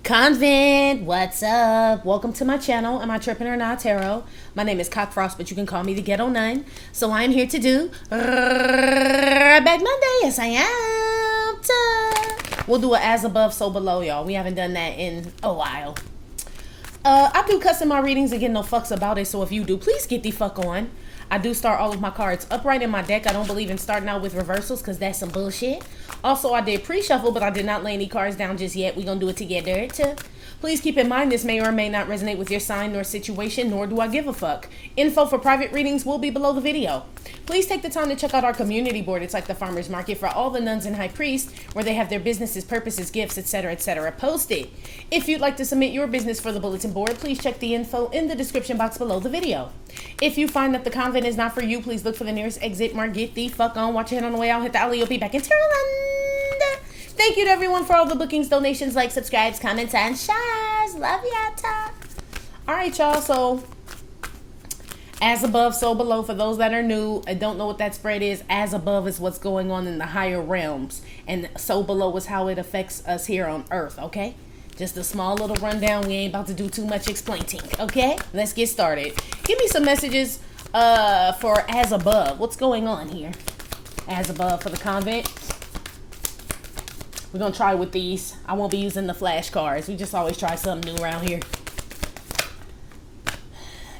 Convent, what's up? Welcome to my channel. Am I tripping or not, Tarot? My name is Cockfrost, but you can call me the Ghetto Nun. So I am here to do Back Monday. Yes, I am. We'll do an as above, so below, y'all. We haven't done that in a while. I do custom my readings and get no fucks about it. So if you do, please get the fuck on. I do start all of my cards upright in my deck. I don't believe in starting out with reversals because that's some bullshit. Also, I did pre-shuffle, but I did not lay any cards down just yet. We're going to do it together. Please keep in mind this may or may not resonate with your sign nor situation, nor do I give a fuck. Info for private readings will be below the video. Please take the time to check out our community board. It's like the farmer's market for all the nuns and high priests, where they have their businesses, purposes, gifts, etc. posted. If you'd like to submit your business for the bulletin board, please check the info in the description box below the video. If you find that the convent is not for you, please look for the nearest exit mark. Get the fuck on. Watch your head on the way out. Hit the alley. You'll be back in Terraland. Thank you to everyone for all the bookings, donations, likes, subscribes, comments, and shares. Love ya. Alright, y'all. So, as above, so below. For those that are new and don't know what that spread is, as above is what's going on in the higher realms. And so below is how it affects us here on Earth, okay? Just a small little rundown. We ain't about to do too much explaining, okay? Let's get started. Give me some messages for as above. What's going on here? As above for the convent. We're going to try with these. I won't be using the flashcards. We just always try something new around here.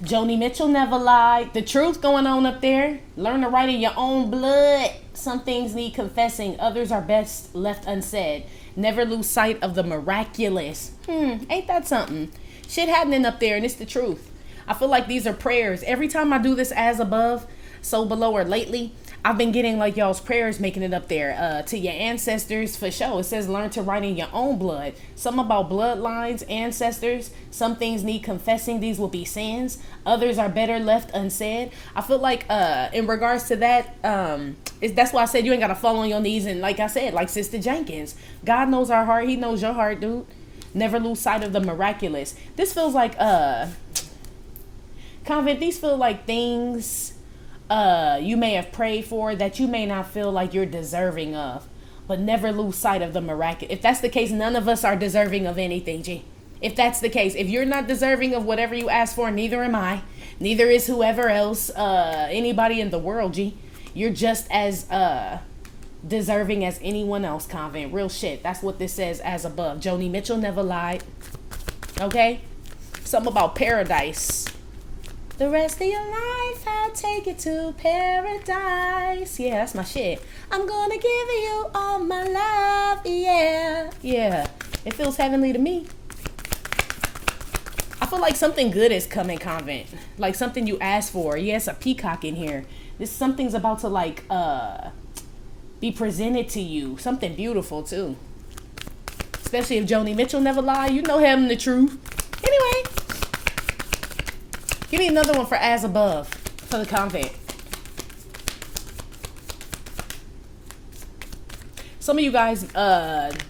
Joni Mitchell never lied. The truth going on up there. Learn to write in your own blood. Some things need confessing. Others are best left unsaid. Never lose sight of the miraculous. Ain't that something? Shit happening up there, and it's the truth. I feel like these are prayers. Every time I do this as above, so below, or lately, I've been getting like y'all's prayers making it up there to your ancestors for sure. It says learn to write in your own blood. Something about bloodlines, ancestors. Some things need confessing. These will be sins. Others are better left unsaid. I feel like in regards to that, that's why I said you ain't got to fall on your knees. And like I said, like Sister Jenkins, God knows our heart. He knows your heart, dude. Never lose sight of the miraculous. This feels like, Convent, these feel like things you may have prayed for that you may not feel like you're deserving of, but never lose sight of the miraculous. If that's the case, none of us are deserving of anything, G. If that's the case, if you're not deserving of whatever you ask for, neither am I. Neither is whoever else, anybody in the world, G. You're just as deserving as anyone else, Convent. Real shit. That's what this says as above. Joni Mitchell never lied. Okay? Something about paradise. The rest of your life, I'll take you to paradise. Yeah, that's my shit. I'm gonna give you all my love. Yeah. Yeah. It feels heavenly to me. I feel like something good is coming, Convent. Like something you asked for. Yes, a peacock in here. Something's about to like be presented to you. Something beautiful too. Especially if Joni Mitchell never lied. You know him the truth. Anyway. Give me another one for as above for the convent. Some of you guys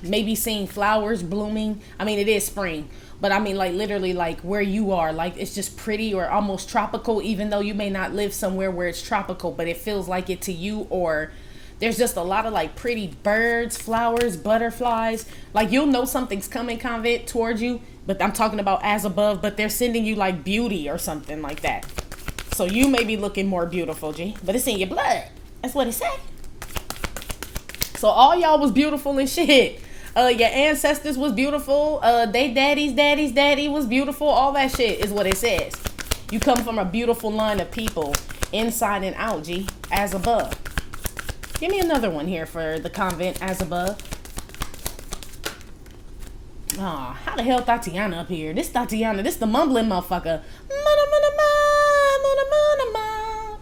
may be seeing flowers blooming. I mean, it is spring, but I mean like literally like where you are, like it's just pretty or almost tropical, even though you may not live somewhere where it's tropical, but it feels like it to you. Or there's just a lot of like pretty birds, flowers, butterflies. Like you'll know something's coming, convent, towards you. But I'm talking about as above, but they're sending you like beauty or something like that. So you may be looking more beautiful, G. But it's in your blood. That's what it say. So all y'all was beautiful and shit. Your ancestors was beautiful. They daddy's daddy was beautiful. All that shit is what it says. You come from a beautiful line of people inside and out, G. As above. Give me another one here for the convent as above. Aw, how the hell Tatiana up here? This Tatiana, this the mumbling motherfucker.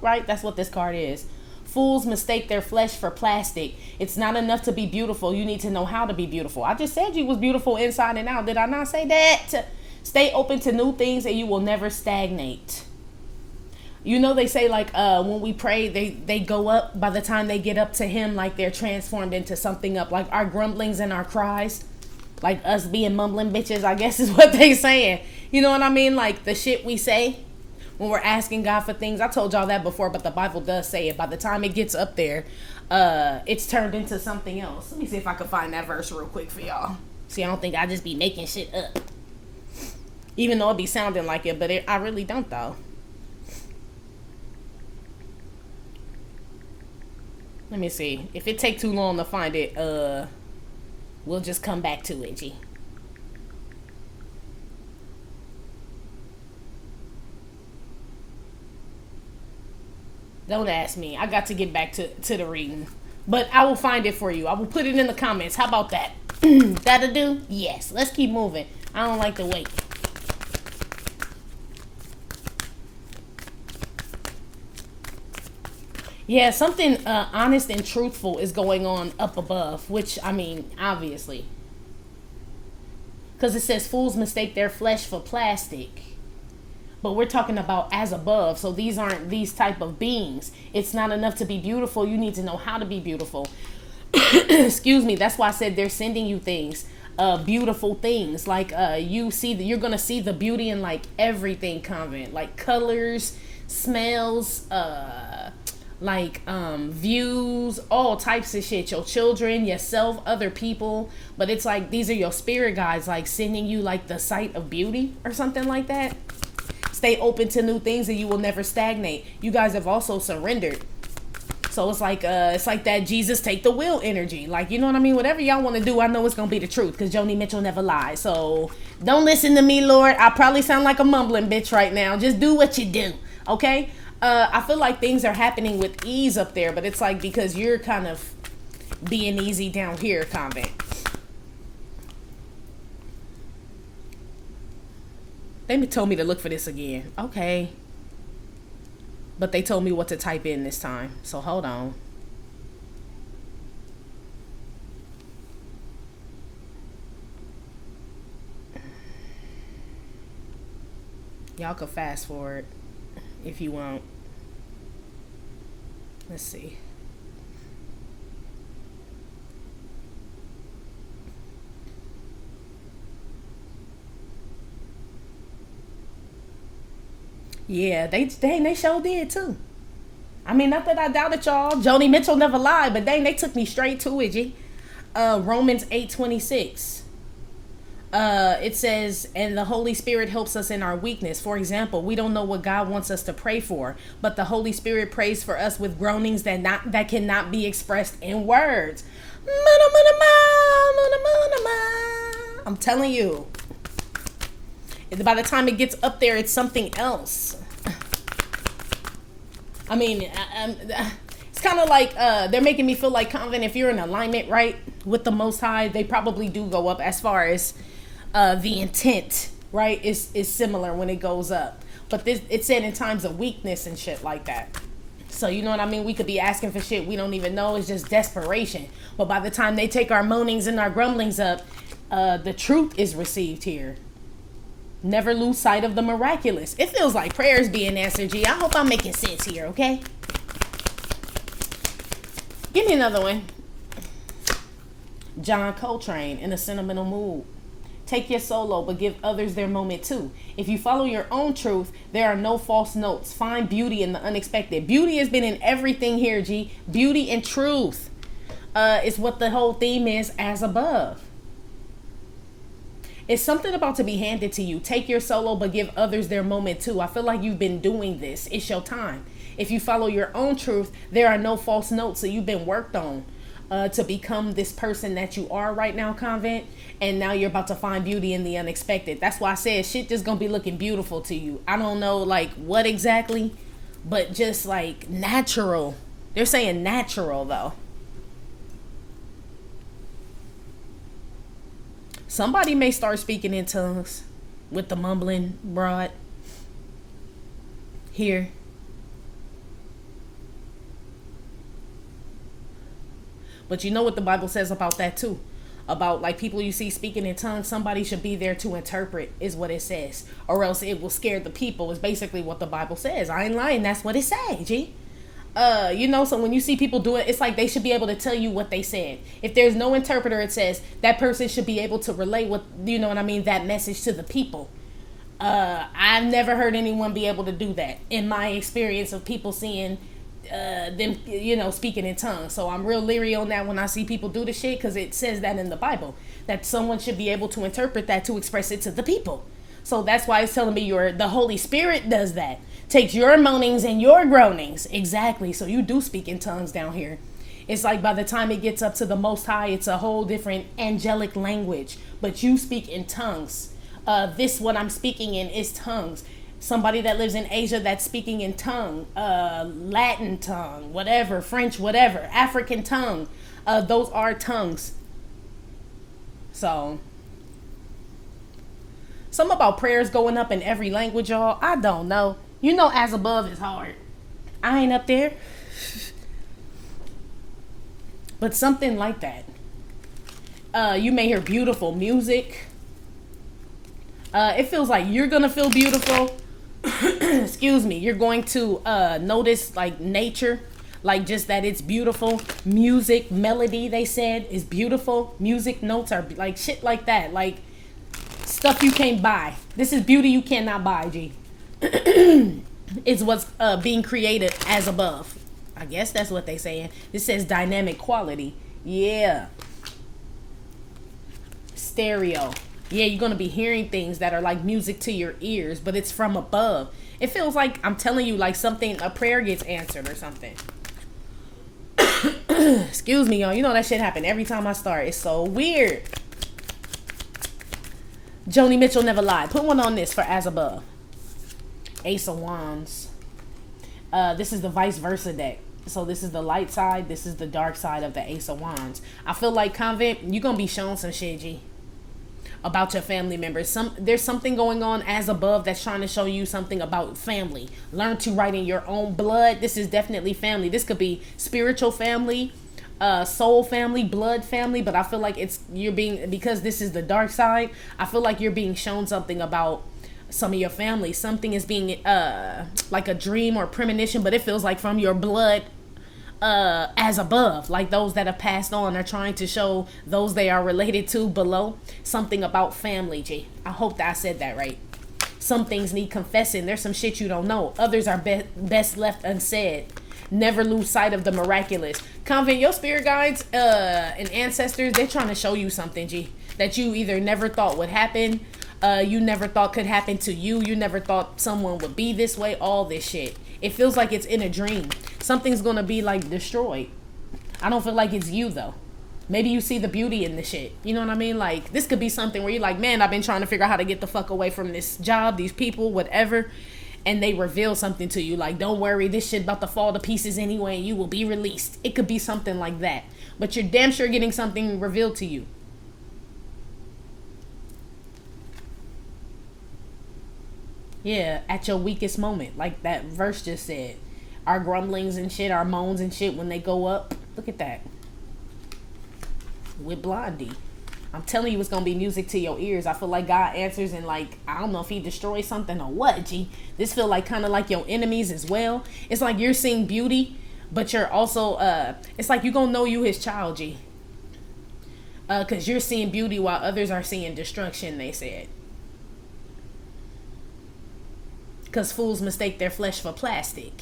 Right? That's what this card is. Fools mistake their flesh for plastic. It's not enough to be beautiful. You need to know how to be beautiful. I just said you was beautiful inside and out. Did I not say that? Stay open to new things and you will never stagnate. You know they say like when we pray, they go up. By the time they get up to him, like they're transformed into something up. Like our grumblings and our cries. Like us being mumbling bitches, I guess is what they saying. You know what I mean? Like the shit we say when we're asking God for things. I told y'all that before, but the Bible does say it. By the time it gets up there, it's turned into something else. Let me see if I can find that verse real quick for y'all. See, I don't think I just be making shit up. Even though it be sounding like it, but I really don't though. Let me see. If it take too long to find it, we'll just come back to it, G. Don't ask me. I got to get back to the reading. But I will find it for you. I will put it in the comments. How about that? That'll do? Yes. Let's keep moving. I don't like to wait. Yeah, something honest and truthful is going on up above, which, I mean, obviously. Because it says fools mistake their flesh for plastic. But we're talking about as above, so these aren't these type of beings. It's not enough to be beautiful. You need to know how to be beautiful. Excuse me. That's why I said they're sending you things, beautiful things. Like you're gonna see the beauty in like everything, Convent, like colors, smells, views, all types of shit. Your children, yourself, other people. But it's like these are your spirit guides, like sending you like the sight of beauty or something like that. Stay open to new things and you will never stagnate. You guys have also surrendered. So it's like that Jesus take the wheel energy. Like, you know what I mean? Whatever y'all want to do, I know it's going to be the truth because Joni Mitchell never lies. So don't listen to me, Lord. I probably sound like a mumbling bitch right now. Just do what you do. Okay? I feel like things are happening with ease up there, but it's like because you're kind of being easy down here, Convent. They told me to look for this again. Okay. But they told me what to type in this time. So hold on. Y'all could fast forward if you want. Let's see. Yeah, they sure did too. I mean, not that I doubted y'all. Joni Mitchell never lied, but dang, they took me straight to it, G. Romans 8:26. It says, and the Holy Spirit helps us in our weakness. For example, we don't know what God wants us to pray for, but the Holy Spirit prays for us with groanings that cannot be expressed in words. I'm telling you. By the time it gets up there, it's something else. I mean, it's kind of like they're making me feel like, Convent, if you're in alignment, right, with the Most High, they probably do go up as far as the intent, right, is similar when it goes up. But it said in times of weakness and shit like that. So, you know what I mean? We could be asking for shit we don't even know. It's just desperation. But by the time they take our moanings and our grumblings up, the truth is received here. Never lose sight of the miraculous. It feels like prayers being answered, G. I hope I'm making sense here, okay? Give me another one. John Coltrane, in a sentimental mood. Take your solo, but give others their moment too. If you follow your own truth, there are no false notes. Find beauty in the unexpected. Beauty has been in everything here, G. Beauty and truth is what the whole theme is, as above. It's something about to be handed to you. Take your solo, but give others their moment too. I feel like you've been doing this. It's your time. If you follow your own truth, there are no false notes. So you've been worked on to become this person that you are right now, Convent. And now you're about to find beauty in the unexpected. That's why I said shit just gonna be looking beautiful to you. I don't know like what exactly, but just like natural. They're saying natural though. Somebody may start speaking in tongues with the mumbling broad here. But you know what the Bible says about that too. About like people you see speaking in tongues, somebody should be there to interpret is what it says. Or else it will scare the people is basically what the Bible says. I ain't lying. That's what it says, G. You know, so when you see people do it, it's like they should be able to tell you what they said. If there's no interpreter, it says that person should be able to relay what, you know what I mean, that message to the people. I've never heard anyone be able to do that in my experience of people seeing them, you know, speaking in tongues. So I'm real leery on that when I see people do the shit because it says that in the Bible. that someone should be able to interpret that to express it to the people. So that's why it's telling me the Holy Spirit does that. Takes your moanings and your groanings. Exactly. So you do speak in tongues down here. It's like by the time it gets up to the Most High, it's a whole different angelic language. But you speak in tongues. What I'm speaking in is tongues. Somebody that lives in Asia that's speaking in tongue, Latin tongue, whatever, French, whatever, African tongue. Those are tongues. So, something about prayers going up in every language, y'all. I don't know. You know, as above is hard. I ain't up there. But something like that. You may hear beautiful music. It feels like you're going to feel beautiful. Excuse me. You're going to notice like nature. Like just that it's beautiful. Music, melody, they said, is beautiful. Music notes are like shit like that. Like stuff you can't buy. This is beauty you cannot buy, G. It's what's being created as above. I guess that's what they saying. This says dynamic quality. Yeah. Stereo. Yeah, you're going to be hearing things that are like music to your ears, but it's from above. It feels like, I'm telling you, like something, a prayer gets answered or something. Excuse me, y'all. You know that shit happen every time I start. It's so weird. Joni Mitchell never lied. Put one on this for as above. Ace of Wands. This is the vice versa deck. So this is the light side. This is the dark side of the Ace of Wands. I feel like Convent, you're going to be shown some shit, G. About your family members. There's something going on as above that's trying to show you something about family. Learn to write in your own blood. This is definitely family. This could be spiritual family, soul family, blood family, but I feel like because this is the dark side, I feel like you're being shown something about some of your family. Something is being like a dream or premonition, but it feels like from your blood as above, like those that have passed on are trying to show those they are related to below something about family, G. I hope that I said that right. Some things need confessing. There's some shit you don't know. Others are best left unsaid. Never lose sight of the miraculous. Convent, your spirit guides and ancestors, they're trying to show you something, G, that you either never thought would happen, you never thought could happen to you, you never thought someone would be this way, all this shit. It feels like it's in a dream. Something's going to be like destroyed. I don't feel like it's you though. Maybe you see the beauty in the shit. You know what I mean? Like this could be something where you're like, man, I've been trying to figure out how to get the fuck away from this job, these people, whatever. And they reveal something to you. Like, don't worry, this shit about to fall to pieces anyway. You will be released. It could be something like that. But you're damn sure getting something revealed to you. Yeah, at your weakest moment. Like that verse just said. Our grumblings and shit, our moans and shit, when they go up. Look at that. With Blondie. I'm telling you, it's going to be music to your ears. I feel like God answers and like, I don't know if he destroys something or what, G. This feel like kind of like your enemies as well. It's like you're seeing beauty, but you're also, it's like you're going to know you his child, G. Because you're seeing beauty while others are seeing destruction, they said. Because fools mistake their flesh for plastic.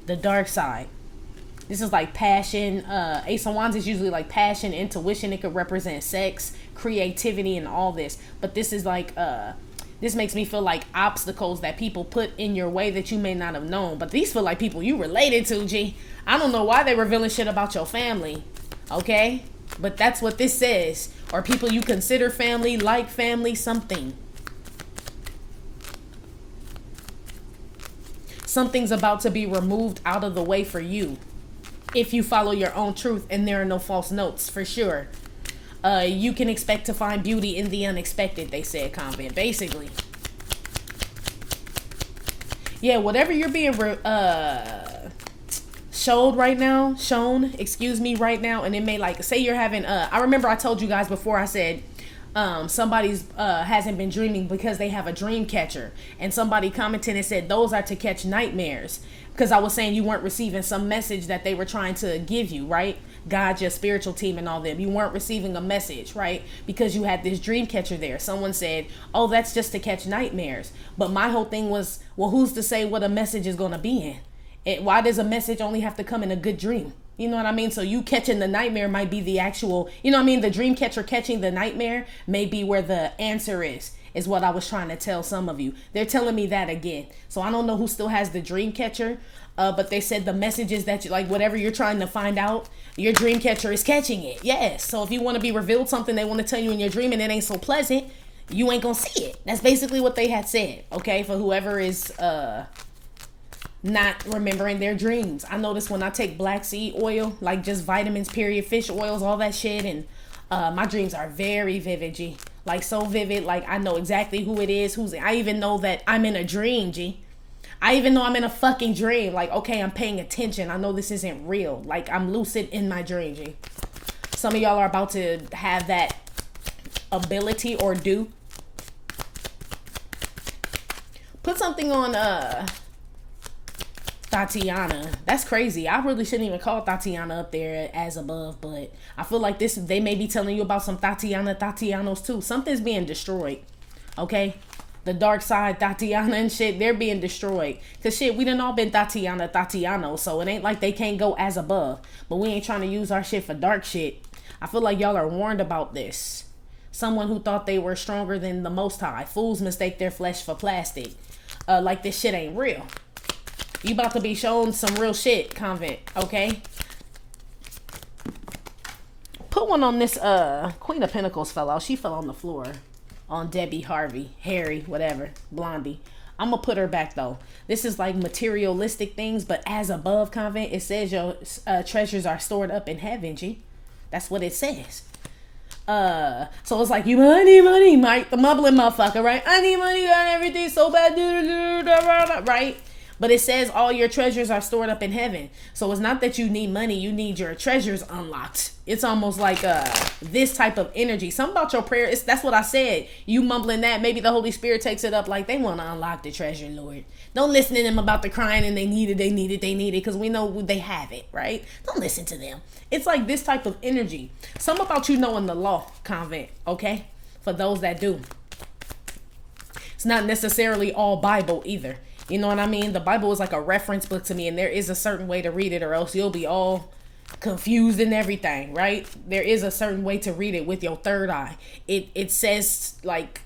The dark side. This is like passion. Ace of Wands is usually like passion, intuition. It could represent sex, creativity, and all this. But this is like, this makes me feel like obstacles that people put in your way that you may not have known. But these feel like people you related to, G. I don't know why they revealing shit about your family. Okay? But that's what this says. Or people you consider family, like family, something. Something's about to be removed out of the way for you. If you follow your own truth and there are no false notes, for sure. You can expect to find beauty in the unexpected, they said, Convent. Basically. Yeah, whatever you're being shown right now, right now, and it may like, say you're having, I remember I told you guys before, I said, somebody's hasn't been dreaming because they have a dream catcher, and somebody commented and said those are to catch nightmares, because I was saying you weren't receiving some message that they were trying to give you, right? God, your spiritual team and all them, you weren't receiving a message, right? Because you had this dream catcher there. Someone said, oh, that's just to catch nightmares. But my whole thing was, well, who's to say what a message is going to be in? Why does a message only have to come in a good dream? You know what I mean? So you catching the nightmare might be the actual, you know what I mean? The dream catcher catching the nightmare may be where the answer is what I was trying to tell some of you. They're telling me that again. So I don't know who still has the dream catcher, but they said the messages that you, like whatever you're trying to find out, your dream catcher is catching it. Yes. So if you want to be revealed something they want to tell you in your dream and it ain't so pleasant, you ain't gonna see it. That's basically what they had said. Okay. For whoever is, not remembering their dreams. I notice when I take black seed oil, like just vitamins, period, fish oils, all that shit, and my dreams are very vivid, G. Like so vivid, like I know exactly who it is, I even know that I'm in a dream, G. I even know I'm in a fucking dream. Like, okay, I'm paying attention. I know this isn't real. Like, I'm lucid in my dream, G. Some of y'all are about to have that ability or do. Put something on, Tatiana. That's crazy. I really shouldn't even call Tatiana up there as above, but I feel like they may be telling you about some Tatianos too. Something's being destroyed. Okay? The dark side, Tatiana and shit, they're being destroyed. Cause shit, we done all been Tatianos, so it ain't like they can't go as above. But we ain't trying to use our shit for dark shit. I feel like y'all are warned about this. Someone who thought they were stronger than the Most High. Fools mistake their flesh for plastic. Like this shit ain't real. You about to be shown some real shit, Convent, okay? Put one on this Queen of Pentacles fell out. She fell on the floor. On Debbie, Harvey, Harry, whatever, Blondie. I'm gonna put her back though. This is like materialistic things, but as above, Convent, it says your treasures are stored up in heaven, G. That's what it says. So it's like, I need money, Mike, the mumbling motherfucker, right? I need money, got everything so bad, right? But it says all your treasures are stored up in heaven. So it's not that you need money, you need your treasures unlocked. It's almost like this type of energy. Something about your prayer, that's what I said. You mumbling that, maybe the Holy Spirit takes it up like they want to unlock the treasure, Lord. Don't listen to them about the crying and they need it, because we know they have it, right? Don't listen to them. It's like this type of energy. Something about you knowing the law, Convent, okay? For those that do. It's not necessarily all Bible either. You know what I mean? The Bible is like a reference book to me, and there is a certain way to read it or else you'll be all confused and everything, right? There is a certain way to read it with your third eye. It says like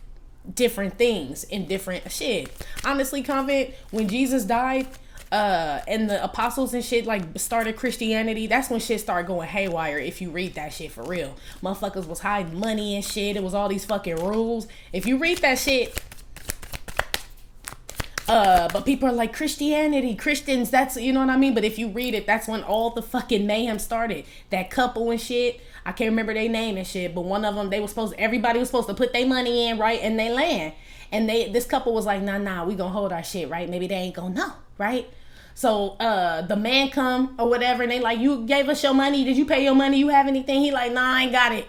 different things in different shit. Honestly, Convent, when Jesus died, and the apostles and shit like started Christianity, that's when shit started going haywire. If you read that shit for real, motherfuckers was hiding money and shit. It was all these fucking rules. If you read that shit, but people are like, Christianity, Christians, that's, you know what I mean? But if you read it, that's when all the fucking mayhem started. That couple and shit, I can't remember their name and shit, but one of them, everybody was supposed to put their money in, right? And they land. And this couple was like, nah, we gonna hold our shit, right? Maybe they ain't gonna know, right? So, the man come or whatever, and they like, you gave us your money. Did you pay your money? You have anything? He like, nah, I ain't got it.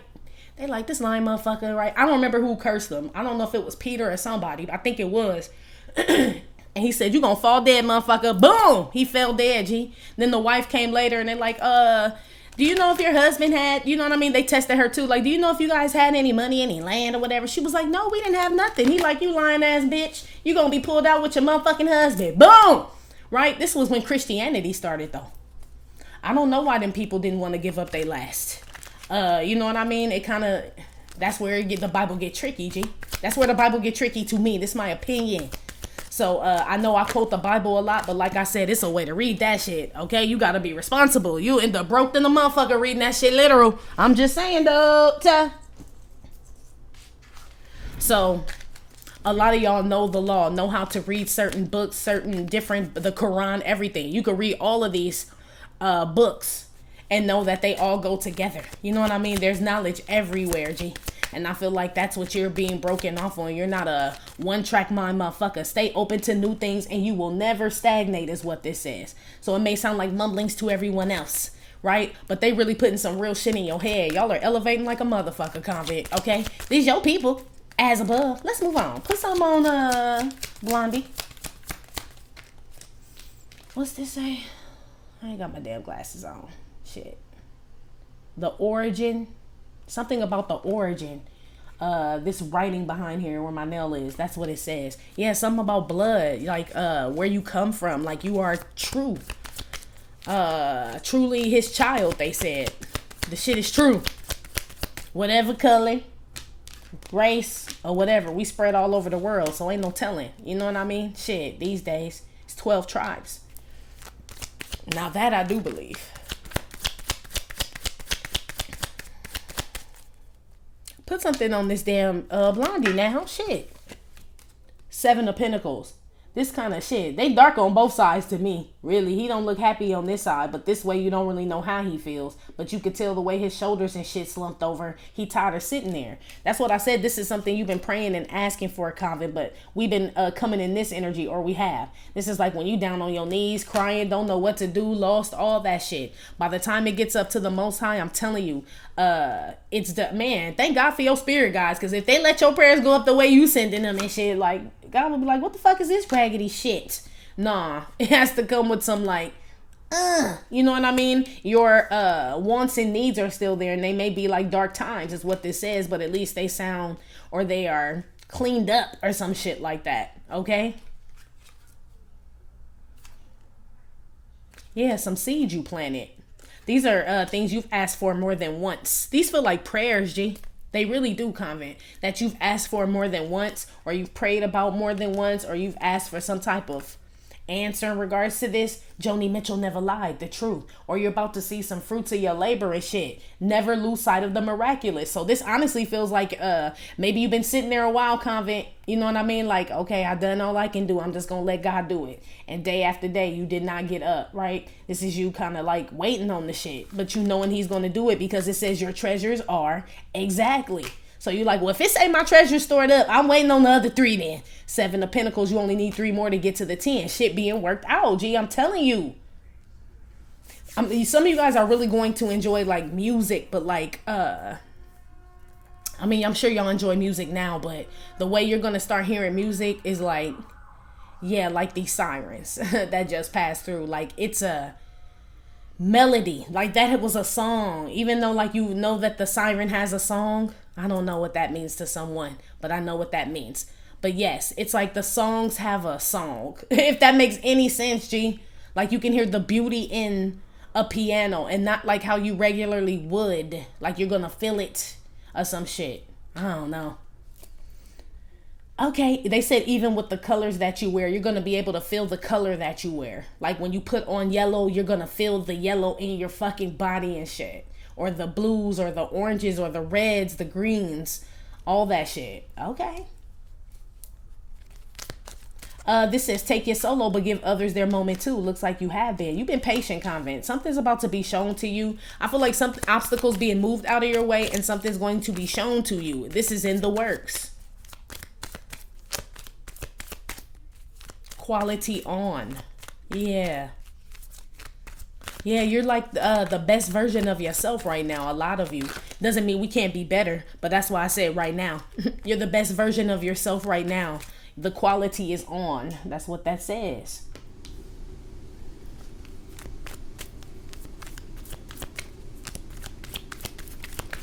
They like, this lying motherfucker, right? I don't remember who cursed them. I don't know if it was Peter or somebody, but I think it was. And he said, you gonna fall dead, motherfucker. Boom! He fell dead, G. Then the wife came later and they're like, do you know if your husband had, you know what I mean? They tested her too. Like, do you know if you guys had any money, any land or whatever? She was like, no, we didn't have nothing. He like, you lying ass bitch. You gonna be pulled out with your motherfucking husband. Boom! Right? This was when Christianity started though. I don't know why them people didn't want to give up their last. You know what I mean? It kind of, that's where the Bible get tricky, G. That's where the Bible get tricky to me. This is my opinion. So, I know I quote the Bible a lot, but like I said, it's a way to read that shit, okay? You gotta be responsible. You end up broke than the motherfucker reading that shit literal. I'm just saying, though. So, a lot of y'all know the law, know how to read certain books, certain different, the Quran, everything. You could read all of these books and know that they all go together. You know what I mean? There's knowledge everywhere, G. And I feel like that's what you're being broken off on. You're not a one-track mind motherfucker. Stay open to new things and you will never stagnate is what this says. So it may sound like mumblings to everyone else, right? But they really putting some real shit in your head. Y'all are elevating like a motherfucker, Convent, okay? These your people, as above. Let's move on. Put some on, Blondie. What's this say? I ain't got my damn glasses on. Shit. The origin. Something about the origin. This writing behind here where my nail is. That's what it says. Yeah, something about blood. Like, where you come from. Like, you are true. truly his child, they said. The shit is true. Whatever color, race, or whatever, we spread all over the world, so ain't no telling. You know what I mean? Shit, these days, it's 12 tribes. Now that I do believe. Put something on this damn blondie now. Shit. 7 of Pentacles. This kind of shit. They dark on both sides to me. Really. He don't look happy on this side. But this way you don't really know how he feels. But you could tell the way his shoulders and shit slumped over. He tired of sitting there. That's what I said. This is something you've been praying and asking for, Convent. But we've been coming in this energy. Or we have. This is like when you down on your knees, crying, don't know what to do, lost, all that shit. By the time it gets up to the Most High, I'm telling you, it's the, man, thank God for your spirit, guys. Because if they let your prayers go up the way you sending them and shit, like, God will be like, what the fuck is this raggedy shit? Nah, it has to come with some like, you know what I mean? Your wants and needs are still there, and they may be like dark times is what this says, but at least they sound, or they are cleaned up or some shit like that, okay? Yeah, some seeds you planted. These are things you've asked for more than once. These feel like prayers, G. They really do, Convent, that you've asked for more than once, or you've prayed about more than once, or you've asked for some type of answer in regards to this. Joni Mitchell never lied, the truth. Or you're about to see some fruits of your labor and shit. Never lose sight of the miraculous. So this honestly feels like maybe you've been sitting there a while, Convent. You know what I mean? Like, okay, I done all I can do. I'm just gonna let God do it. And day after day, you did not get up, right? This is you kind of like waiting on the shit, but you knowing he's gonna do it because it says your treasures are exactly. So you're like, well, if it say my treasure's stored up, I'm waiting on the other 3 then. 7 of Pentacles, you only need 3 more to get to the 10. Shit being worked out, G, I'm telling you. Some of you guys are really going to enjoy like music, but like, I mean, I'm sure y'all enjoy music now, but the way you're going to start hearing music is like, yeah, like these sirens that just passed through. Like it's a melody, like that it was a song, even though like you know that the siren has a song. I don't know what that means to someone, but I know what that means. But yes, it's like the songs have a song. If that makes any sense, G. Like you can hear the beauty in a piano and not like how you regularly would. Like you're gonna feel it or some shit. I don't know. Okay, they said even with the colors that you wear, you're going to be able to feel the color that you wear. Like when you put on yellow, you're going to feel the yellow in your fucking body and shit. Or the blues or the oranges or the reds, the greens, all that shit. Okay. This says take your solo but give others their moment too. Looks like you have been. You've been patient, Convent. Something's about to be shown to you. I feel like some obstacles being moved out of your way and something's going to be shown to you. This is in the works. Quality on. Yeah, you're like the best version of yourself right now. A lot of you. Doesn't mean we can't be better, but that's why I said right now. You're the best version of yourself right now. The quality is on. That's what that says.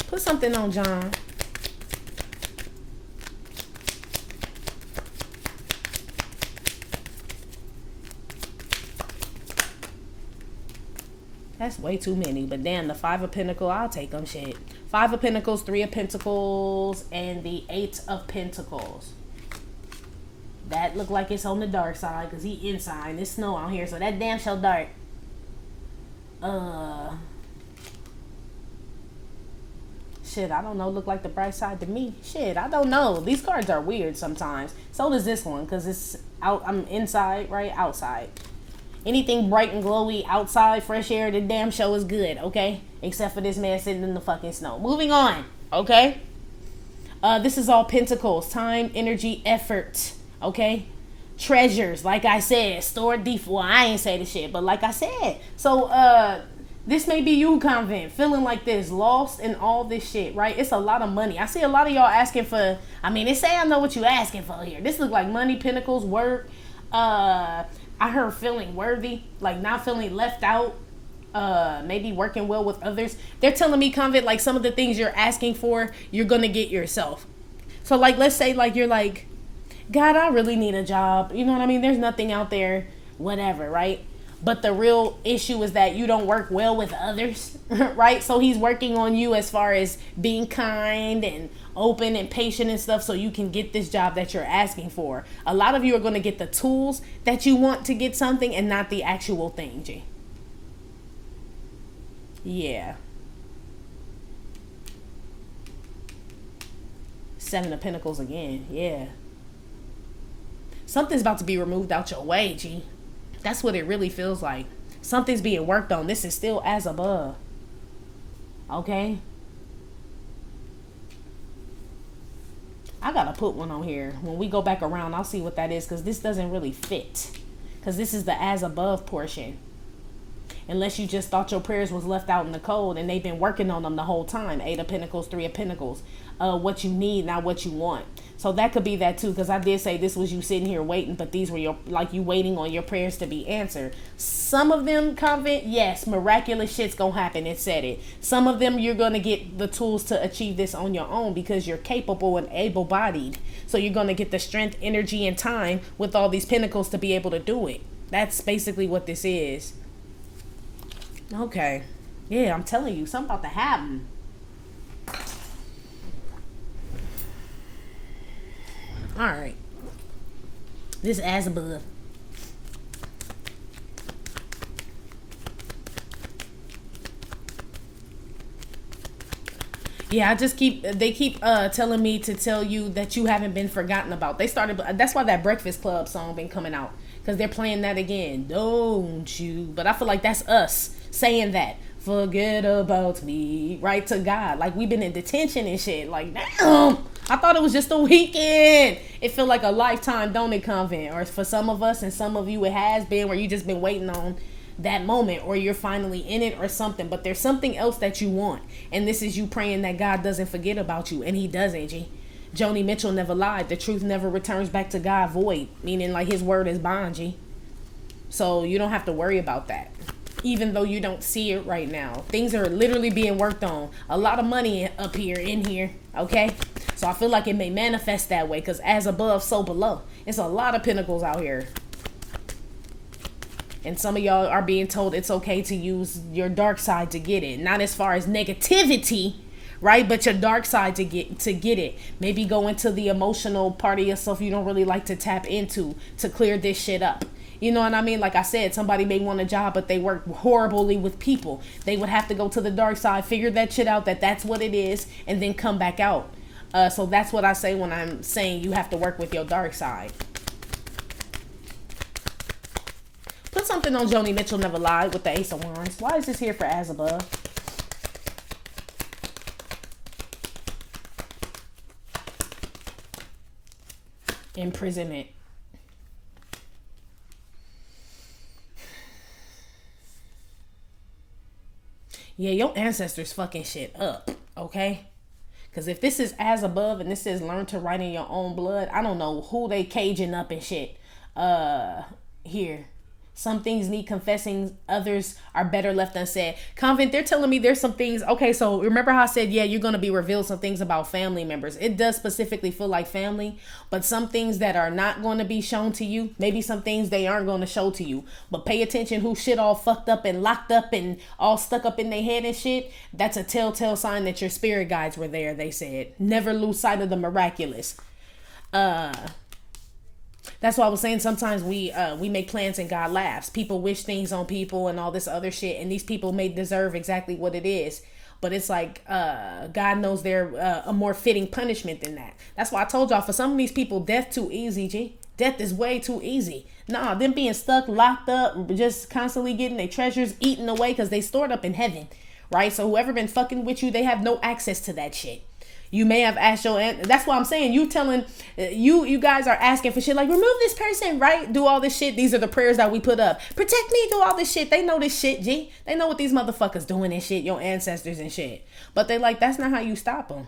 Put something on, John. That's way too many. But damn, the 5 of Pentacles, I'll take them, shit. 5 of Pentacles, 3 of Pentacles, and the 8 of Pentacles. That look like it's on the dark side because he inside. It's snow out here, so that damn show dark. Shit, I don't know. Look like the bright side to me. Shit, I don't know. These cards are weird sometimes. So does this one because it's out. I'm inside, right? Outside. Anything bright and glowy outside, fresh air, the damn show is good, okay? Except for this man sitting in the fucking snow. Moving on, okay? This is all Pentacles. Time, energy, effort, okay? Treasures, like I said, stored deep. Well, I ain't say the shit, but like I said. So, this may be you, Convent, feeling like this, lost in all this shit, right? It's a lot of money. I see a lot of y'all asking for, I mean, they say I know what you asking for here. This look like money, pentacles, work, I heard feeling worthy, like not feeling left out, maybe working well with others. They're telling me, Convent, like some of the things you're asking for, you're going to get yourself. So like, let's say like you're like, God, I really need a job. You know what I mean? There's nothing out there, whatever, right? But the real issue is that you don't work well with others, right? So he's working on you as far as being kind and open and patient and stuff so you can get this job that you're asking for. A lot of you are going to get the tools that you want to get something and not the actual thing, G. Yeah. Seven of Pentacles again. Yeah. Something's about to be removed out your way, G. That's what it really feels like. Something's being worked on. This is still as above. Okay? I gotta put one on here. When we go back around, I'll see what that is, because this doesn't really fit. Because this is the as above portion. Unless you just thought your prayers was left out in the cold and they've been working on them the whole time. 8 of Pentacles, 3 of Pentacles. What you need, not what you want. So that could be that too, because I did say this was you sitting here waiting, but these were your, like, you waiting on your prayers to be answered. Some of them, Convent, yes, miraculous shit's gonna happen. It said it. Some of them you're gonna get the tools to achieve this on your own because you're capable and able-bodied. So you're gonna get the strength, energy, and time with all these pentacles to be able to do it. That's basically what this is. Okay. Yeah, I'm telling you, something about to happen. All right. This as above. Yeah, they keep telling me to tell you that you haven't been forgotten about. They started, that's why that Breakfast Club song been coming out, because they're playing that again. Don't you? But I feel like that's us saying that. Forget about me, right, to God. Like, we've been in detention and shit. Like, damn, I thought it was just a weekend. It feel like a lifetime, don't it, Convent? Or for some of us and some of you it has been, where you just been waiting on that moment, or you're finally in it or something. But there's something else that you want, and this is you praying that God doesn't forget about you, and he doesn't, G. Joni Mitchell never lied. The truth never returns back to God void, meaning like his word is bond, G. So you don't have to worry about that. Even though you don't see it right now, things are literally being worked on. A lot of money up here, in here, okay? So I feel like it may manifest that way, because as above, so below. It's a lot of pentacles out here. And some of y'all are being told it's okay to use your dark side to get it. Not as far as negativity, right? But your dark side to get it. Maybe go into the emotional part of yourself you don't really like to tap into to clear this shit up. You know what I mean? Like I said, somebody may want a job, but they work horribly with people. They would have to go to the dark side, figure that shit out, that's what it is, and then come back out. So that's what I say when I'm saying you have to work with your dark side. Put something on Joni Mitchell Never Lied with the Ace of Wands. Why is this here for as above? Imprisonment. Yeah, your ancestors fucking shit up, okay? Because if this is as above and this says learn to write in your own blood, I don't know who they caging up and shit. Here. Some things need confessing, others are better left unsaid. Convent, they're telling me there's some things. Okay, so remember how I said, yeah, you're going to be revealed some things about family members. It does specifically feel like family, but some things that are not going to be shown to you, maybe some things they aren't going to show to you. But pay attention who shit all fucked up and locked up and all stuck up in their head and shit. That's a telltale sign that your spirit guides were there, they said. Never lose sight of the miraculous. That's why I was saying sometimes we make plans and God laughs. People wish things on people and all this other shit, and these people may deserve exactly what it is. But it's like God knows they're a more fitting punishment than that. That's why I told y'all, for some of these people, death too easy, G. Death is way too easy. Nah, them being stuck, locked up, just constantly getting their treasures eaten away because they stored up in heaven, right? So whoever been fucking with you, they have no access to that shit. You may have asked your aunt. That's why I'm saying you telling you guys are asking for shit like remove this person, right? Do all this shit. These are the prayers that we put up. Protect me. Do all this shit. They know this shit, G. They know what these motherfuckers doing and shit. Your ancestors and shit. But they like that's not how you stop them.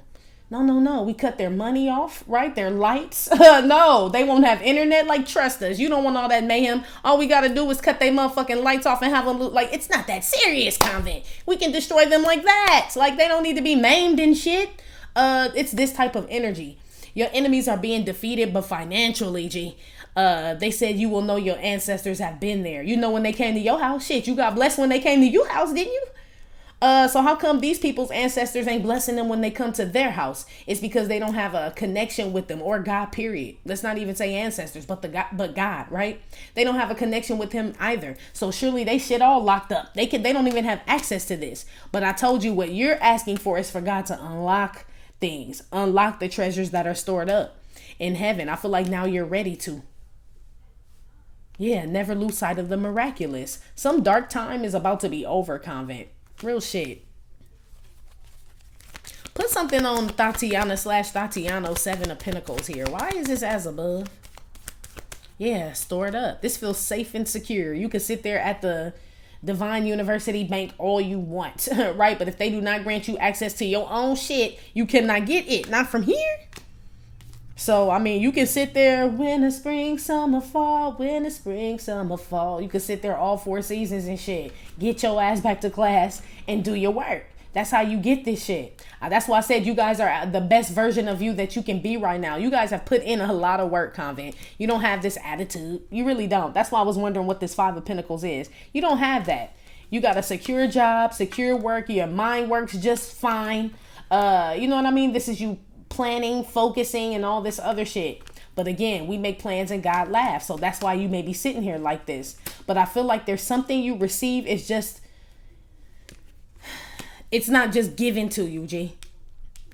No. We cut their money off, right? Their lights. No, they won't have internet. Like trust us. You don't want all that mayhem. All we gotta do is cut their motherfucking lights off and have them look like it's not that serious, Convent. We can destroy them like that. Like they don't need to be maimed and shit. It's this type of energy. Your enemies are being defeated, but financially, G. They said you will know your ancestors have been there. You know when they came to your house? Shit, you got blessed when they came to your house, didn't you? So how come these people's ancestors ain't blessing them when they come to their house? It's because they don't have a connection with them or God, period. Let's not even say ancestors, but God, right? They don't have a connection with him either. So surely they shit all locked up. They don't even have access to this. But I told you what you're asking for is for God to unlock things, unlock the treasures that are stored up in heaven. I feel like now you're ready to. Yeah, never lose sight of the miraculous. Some dark time is about to be over, Convent. Real shit. Put something on Tatiana/Tatiano 7 of Pentacles here. Why is this as above? Yeah, store it up. This feels safe and secure. You can sit there at the Divine University Bank all you want, right? But if they do not grant you access to your own shit, you cannot get it. Not from here. So, I mean, you can sit there winter, spring, summer, fall, winter, spring, summer, fall. You can sit there all 4 seasons and shit. Get your ass back to class and do your work. That's how you get this shit. That's why I said you guys are the best version of you that you can be right now. You guys have put in a lot of work, Convent. You don't have this attitude. You really don't. That's why I was wondering what this 5 of Pentacles is. You don't have that. You got a secure job, secure work. Your mind works just fine. You know what I mean? This is you planning, focusing, and all this other shit. But again, we make plans and God laughs. So that's why you may be sitting here like this. But I feel like there's something you receive. It's not just given to you, G.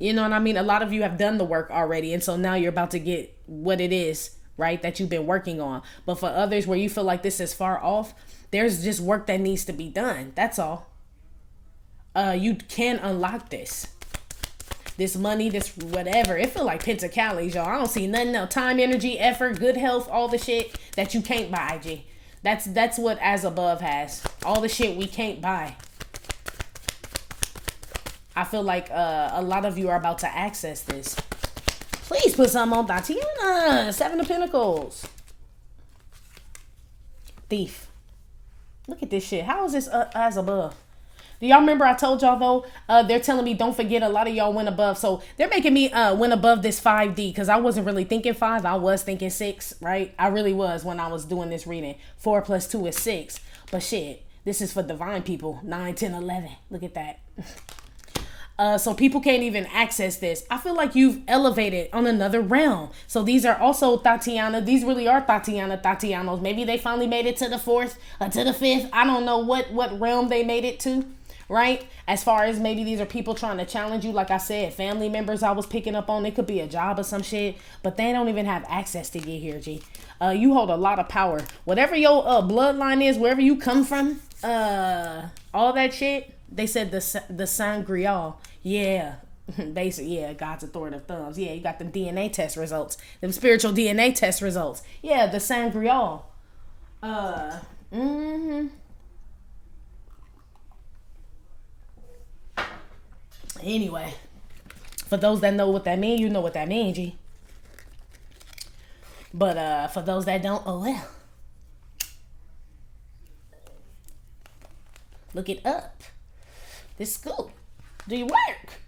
You know what I mean? A lot of you have done the work already. And so now you're about to get what it is, right? That you've been working on. But for others where you feel like this is far off, there's just work that needs to be done. That's all. You can unlock this. This money, this whatever. It feel like Pentacles, y'all. I don't see nothing else. Time, energy, effort, good health, all the shit that you can't buy, G. That's what As Above has. All the shit we can't buy. I feel like a lot of you are about to access this. Please put something on Tatiana. 7 of Pentacles. Thief. Look at this shit. How is this As Above? Do y'all remember I told y'all though, they're telling me don't forget a lot of y'all went above. So they're making me went above this 5D because I wasn't really thinking 5. I was thinking 6, right? I really was when I was doing this reading. 4 plus 2 is 6. But shit, this is for divine people. 9, 10, 11. Look at that. So people can't even access this. I feel like you've elevated on another realm. So these are also Tatiana. These really are Tatianos. Maybe they finally made it to the 4th or to the 5th. I don't know what realm they made it to. Right? As far as maybe these are people trying to challenge you. Like I said, family members I was picking up on. It could be a job or some shit. But they don't even have access to get here, G. You hold a lot of power. Whatever your bloodline is, wherever you come from, all that shit. They said the Sangreal. Yeah. Basically, yeah, God's authoritative thumbs. Yeah, you got them DNA test results. Them spiritual DNA test results. Yeah, the Sangreal. Anyway, for those that know what that means, you know what that means, G. But for those that don't, oh well. Look it up. This school. Do your work.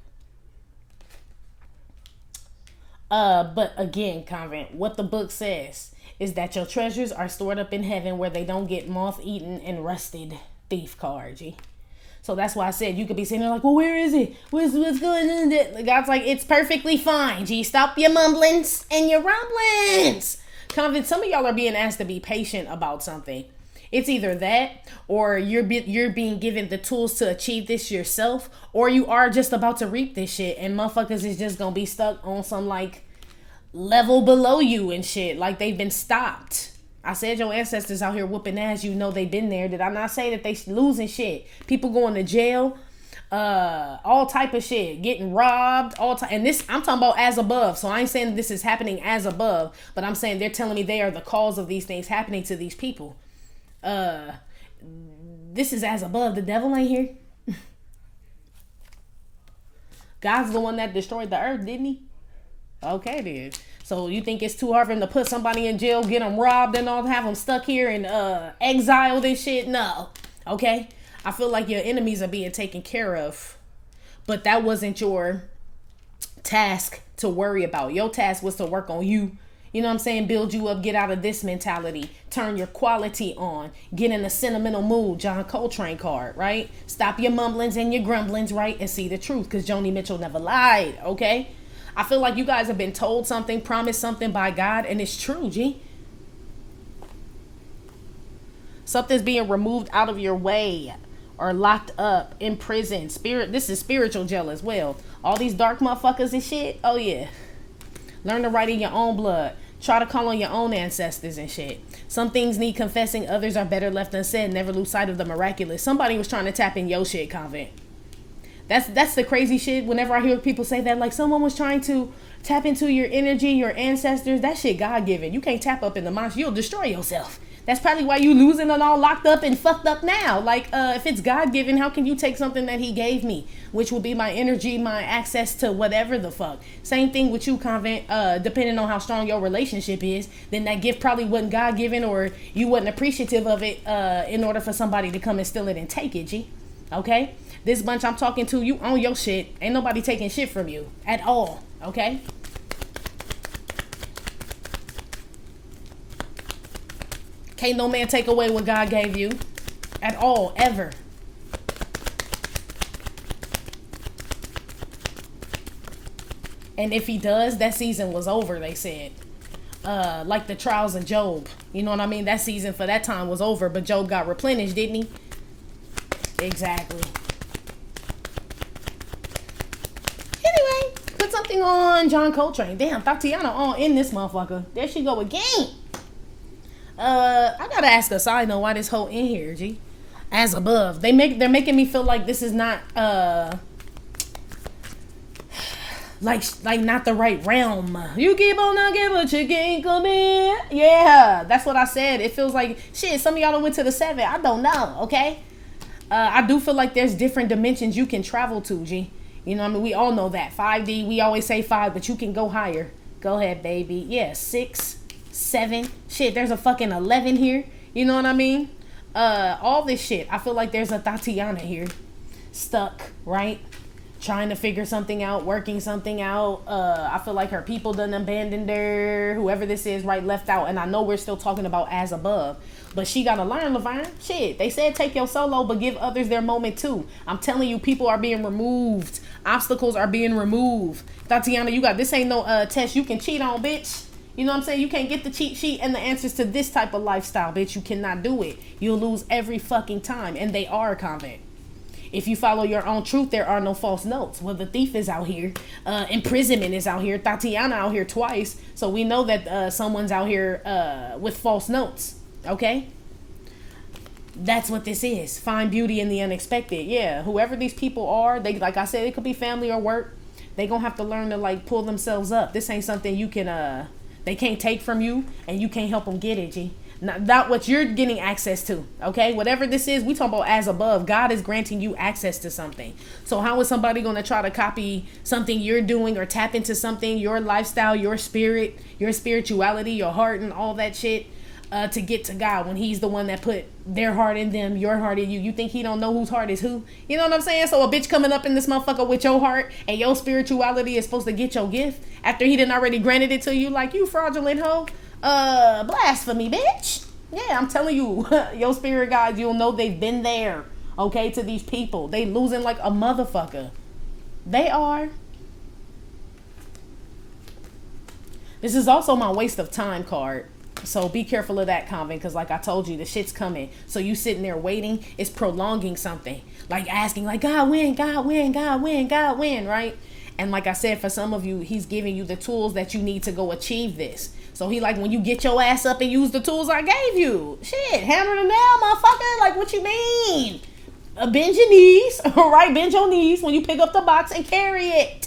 But again, Convent, what the book says is that your treasures are stored up in heaven where they don't get moth-eaten and rusted. Thief card, G. So that's why I said you could be sitting there like, well, where is it? What's going on? God's like, it's perfectly fine, G. Stop your mumblings and your rumblings. Convent, some of y'all are being asked to be patient about something. It's either that or you're being given the tools to achieve this yourself, or you are just about to reap this shit and motherfuckers is just gonna be stuck on some like level below you and shit. Like they've been stopped. I said your ancestors out here whooping ass. You know they've been there. Did I not say that they losing shit? People going to jail, all type of shit, getting robbed, and this I'm talking about as above. So I ain't saying this is happening as above, but I'm saying they're telling me they are the cause of these things happening to these people. This is as above. The devil ain't here. God's the one that destroyed the earth, didn't he? Okay, then. So you think it's too hard for him to put somebody in jail, get them robbed and all, have them stuck here and exiled and shit? No. Okay? I feel like your enemies are being taken care of. But that wasn't your task to worry about. Your task was to work on you. You know what I'm saying? Build you up, get out of this mentality, turn your quality on, get in a sentimental mood, John Coltrane card, right? Stop your mumblings and your grumblings, right? And see the truth, because Joni Mitchell never lied, okay? I feel like you guys have been told something, promised something by God, and it's true, G. Something's being removed out of your way or locked up in prison. This is spiritual jail as well. All these dark motherfuckers and shit, oh yeah. Learn to write in your own blood. Try to call on your own ancestors and shit. Some things need confessing. Others are better left unsaid. Never lose sight of the miraculous. Somebody was trying to tap in your shit, Convent. That's the crazy shit. Whenever I hear people say that, like someone was trying to tap into your energy, your ancestors, that shit God-given. You can't tap up in the monster. You'll destroy yourself. That's probably why you losing and all locked up and fucked up now. Like, if it's God-given, how can you take something that he gave me, which will be my energy, my access to whatever the fuck? Same thing with you, Convent. Depending on how strong your relationship is, then that gift probably wasn't God-given, or you wasn't appreciative of it in order for somebody to come and steal it and take it, G. Okay? This bunch I'm talking to, you own your shit. Ain't nobody taking shit from you at all. Okay? Can't no man take away what God gave you at all, ever. And if he does, that season was over, they said. Like the trials of Job. You know what I mean? That season for that time was over, but Job got replenished, didn't he? Exactly. Anyway, put something on John Coltrane. Damn, Tatiana on in this motherfucker. There she go again. I gotta ask a side note, why this whole in here, G? As above. They're making me feel like this is not like not the right realm. You keep on not give a chicken come in. Yeah, that's what I said. It feels like shit, some of y'all went to the 7. I don't know, okay? I do feel like there's different dimensions you can travel to, G. You know what I mean? We all know that. 5D, we always say 5, but you can go higher. Go ahead, baby. Yeah, 6, 7. Shit, there's a fucking 11 here. You know what I mean? All this shit. I feel like there's a Tatiana here. Stuck, right? Trying to figure something out, working something out. I feel like her people done abandoned her. Whoever this is, right, left out. And I know we're still talking about as above. But she gotta learn, Laverne. Shit, they said take your solo, but give others their moment too. I'm telling you, people are being removed. Obstacles are being removed. Tatiana, you got this ain't no test you can cheat on, bitch. You know what I'm saying? You can't get the cheat sheet and the answers to this type of lifestyle, bitch. You cannot do it. You'll lose every fucking time. And they are, Convent. If you follow your own truth, there are no false notes. Well, the thief is out here. Imprisonment is out here. Tatiana out here twice. So we know that someone's out here with false notes. Okay? That's what this is. Find beauty in the unexpected. Yeah, whoever these people are, they, like I said, it could be family or work. They gonna have to learn to like pull themselves up. This ain't something you can they can't take from you, and you can't help them get it, G. Not what you're getting access to, okay? Whatever this is, we talk about as above. God is granting you access to something. So how is somebody going to try to copy something you're doing or tap into something, your lifestyle, your spirit, your spirituality, your heart, and all that shit to get to God when he's the one that put their heart in them, your heart in you? You think he don't know whose heart is who? You know what I'm saying? So a bitch coming up in this motherfucker with your heart and your spirituality is supposed to get your gift after he done already granted it to you, like, you fraudulent hoe. Blasphemy, bitch. Yeah, I'm telling you, your spirit guides, you'll know they've been there, okay, to these people. They losing like a motherfucker. They are. This is also my waste of time card. So be careful of that, Convent, because like I told you, the shit's coming. So you sitting there waiting, it's prolonging something. Like asking, like, God win, God win, God win, God win, right? And like I said, for some of you, he's giving you the tools that you need to go achieve this. So he like, when you get your ass up and use the tools I gave you. Shit, hammer the nail, motherfucker. Like, what you mean? Bend your knees, right? Bend your knees when you pick up the box and carry it.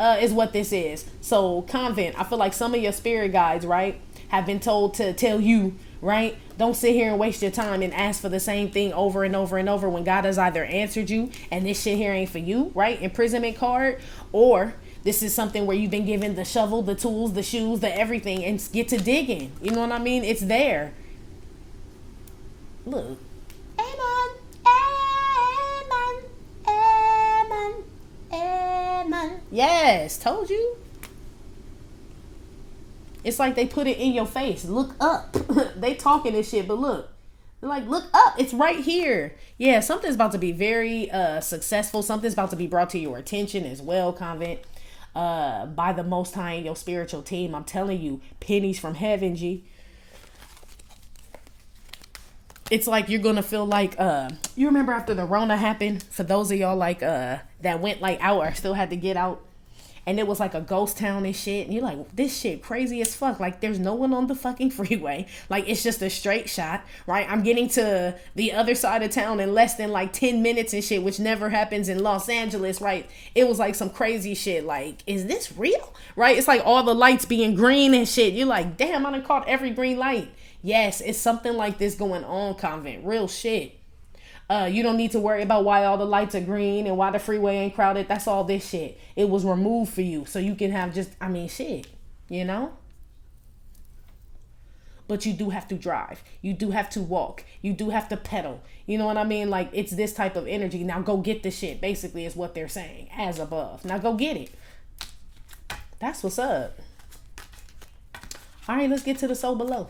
Is what this is. So, Convent, I feel like some of your spirit guides, right, have been told to tell you, right, don't sit here and waste your time and ask for the same thing over and over and over when God has either answered you and this shit here ain't for you, right? Imprisonment card, or this is something where you've been given the shovel, the tools, the shoes, the everything, and get to digging. You know what I mean? It's there. Look. Amen. Amen. Amen. Amen. Yes, told you. It's like they put it in your face. Look up. They talking this shit, but look. They're like, look up. It's right here. Yeah, something's about to be very successful. Something's about to be brought to your attention as well, Convent. By the Most High and your spiritual team. I'm telling you, pennies from heaven, G. It's like you're gonna feel like you remember after the Rona happened, for those of y'all like that went like out or still had to get out, and it was like a ghost town and shit, and you're like, this shit crazy as fuck. Like, there's no one on the fucking freeway. Like, it's just a straight shot, right? I'm getting to the other side of town in less than like 10 minutes and shit, which never happens in Los Angeles, right? It was like some crazy shit. Like, is this real? Right? It's like all the lights being green and shit. You're like, damn, I done caught every green light. Yes, it's something like this going on, Convent. Real shit. You don't need to worry about why all the lights are green and why the freeway ain't crowded. That's all this shit. It was removed for you so you can have just, I mean, shit, you know? But you do have to drive. You do have to walk. You do have to pedal. You know what I mean? Like, it's this type of energy. Now go get the shit, basically, is what they're saying. As above. Now go get it. That's what's up. All right, let's get to the so below.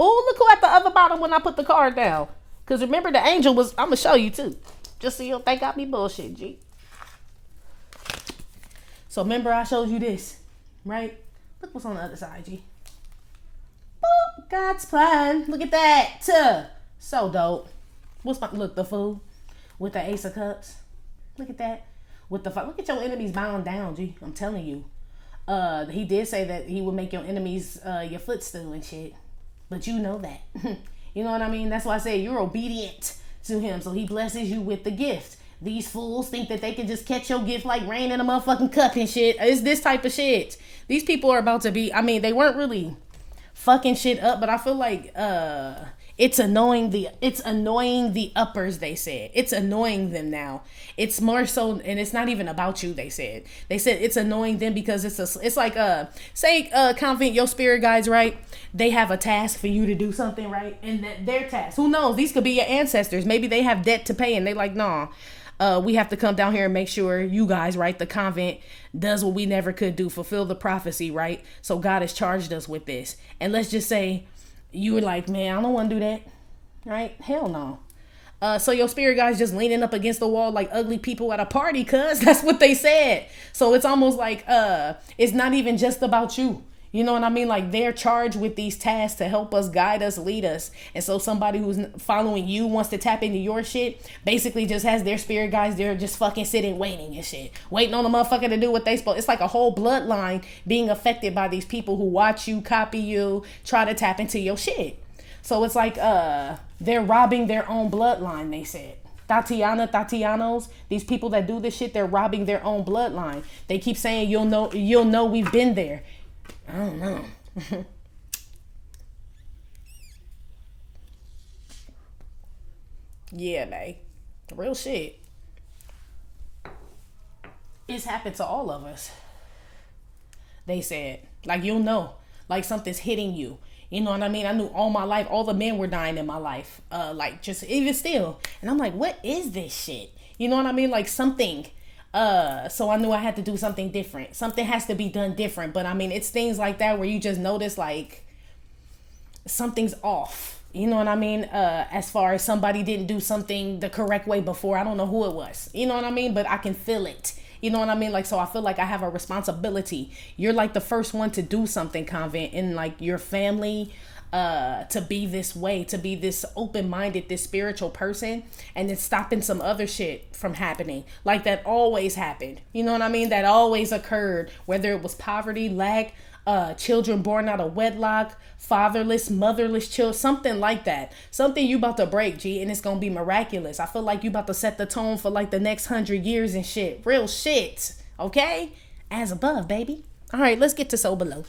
Oh, look who at the other bottom when I put the card down. Because remember, the angel was... I'm going to show you, too. Just so you don't think I be bullshit, G. So, remember I showed you this, right? Look what's on the other side, G. Boop, God's plan. Look at that. So dope. What's my... Look, the fool. With the Ace of Cups. Look at that. With the... Look at your enemies bowing down, G. I'm telling you. He did say that he would make your enemies your footstool and shit. But you know that. You know what I mean? That's why I say you're obedient to him. So he blesses you with the gift. These fools think that they can just catch your gift like rain in a motherfucking cup and shit. It's this type of shit. These people are about to be, I mean, they weren't really fucking shit up, but I feel like it's annoying the uppers, they said. It's annoying them now. It's more so, and it's not even about you, they said. They said it's annoying them because it's like say Convent, your spirit guides, right? They have a task for you to do something, right? And that their task, who knows? These could be your ancestors. Maybe they have debt to pay and they like, nah, we have to come down here and make sure you guys, right, the convent does what we never could do, fulfill the prophecy, right? So God has charged us with this. And let's just say you were like, man, I don't want to do that, right? Hell no. So your spirit guys just leaning up against the wall like ugly people at a party, cuz that's what they said. So it's almost like it's not even just about you. You know what I mean? Like, they're charged with these tasks to help us, guide us, lead us. And so somebody who's following you wants to tap into your shit, basically just has their spirit guides. They're just fucking sitting waiting and shit. Waiting on the motherfucker to do what they supposed. It's like a whole bloodline being affected by these people who watch you, copy you, try to tap into your shit. So it's like they're robbing their own bloodline, they said. Tatianos, these people that do this shit, they're robbing their own bloodline. They keep saying, you'll know we've been there. I don't know. Yeah, man. Real shit. It's happened to all of us. They said. Like, you'll know. Like, something's hitting you. You know what I mean? I knew all my life, all the men were dying in my life. Like, just even still. And I'm like, what is this shit? You know what I mean? Like, something... so I knew I had to do something different. Something has to be done different. But I mean, it's things like that where you just notice like something's off. You know what I mean? As far as somebody didn't do something the correct way before. I don't know who it was. You know what I mean? But I can feel it. You know what I mean? Like, so I feel like I have a responsibility. You're like the first one to do something, Convent, in like your family, to be this way, to be this open-minded, this spiritual person, and then stopping some other shit from happening. Like, that always happened. You know what I mean? That always occurred, whether it was poverty, lack, children born out of wedlock, fatherless, motherless children, something like that. Something you about to break, G, and it's gonna be miraculous. I feel like you about to set the tone for like the next 100 years and shit. Real shit. Okay? As above, baby. All right, let's get to so below.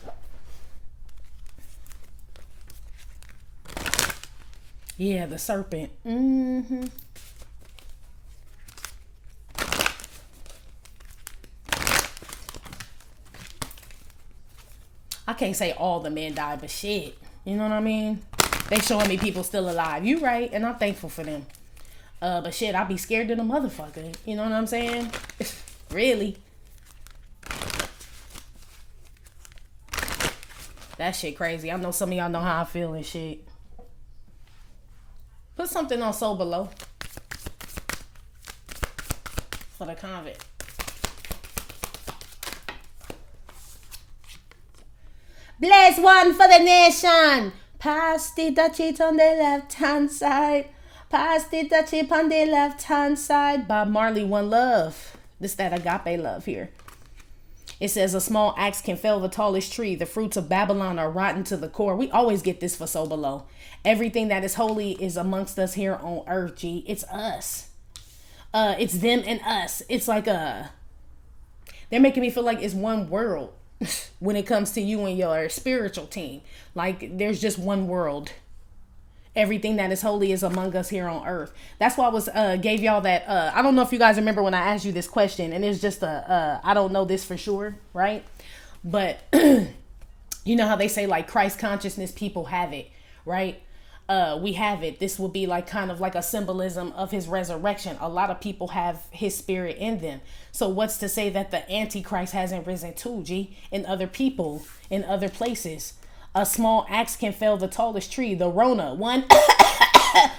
Yeah, the serpent. Mm-hmm. I can't say all the men died, but shit. You know what I mean? They showing me people still alive. You right, and I'm thankful for them. But shit, I'll be scared to the motherfucker. You know what I'm saying? Really? That shit crazy. I know some of y'all know how I feel and shit. Put something on So Below. For the convent. Bless one for the nation. Pass the dutchie on the left hand side. Pass the dutchie on the left hand side. Bob Marley, One Love. This that agape love here. It says a small axe can fell the tallest tree. The fruits of Babylon are rotten to the core. We always get this for So Below. Everything that is holy is amongst us here on earth, G. It's us. It's them and us. It's like they're making me feel like it's one world when it comes to you and your spiritual team. Like there's just one world. Everything that is holy is among us here on earth. That's why I was gave y'all that. I don't know if you guys remember when I asked you this question, and it's just I don't know this for sure, right? But you know how they say like Christ consciousness people have it, right? We have it. This will be like kind of like a symbolism of his resurrection. A lot of people have his spirit in them. So what's to say that the Antichrist hasn't risen too, G? In other people, in other places. A small axe can fell the tallest tree. The Rona one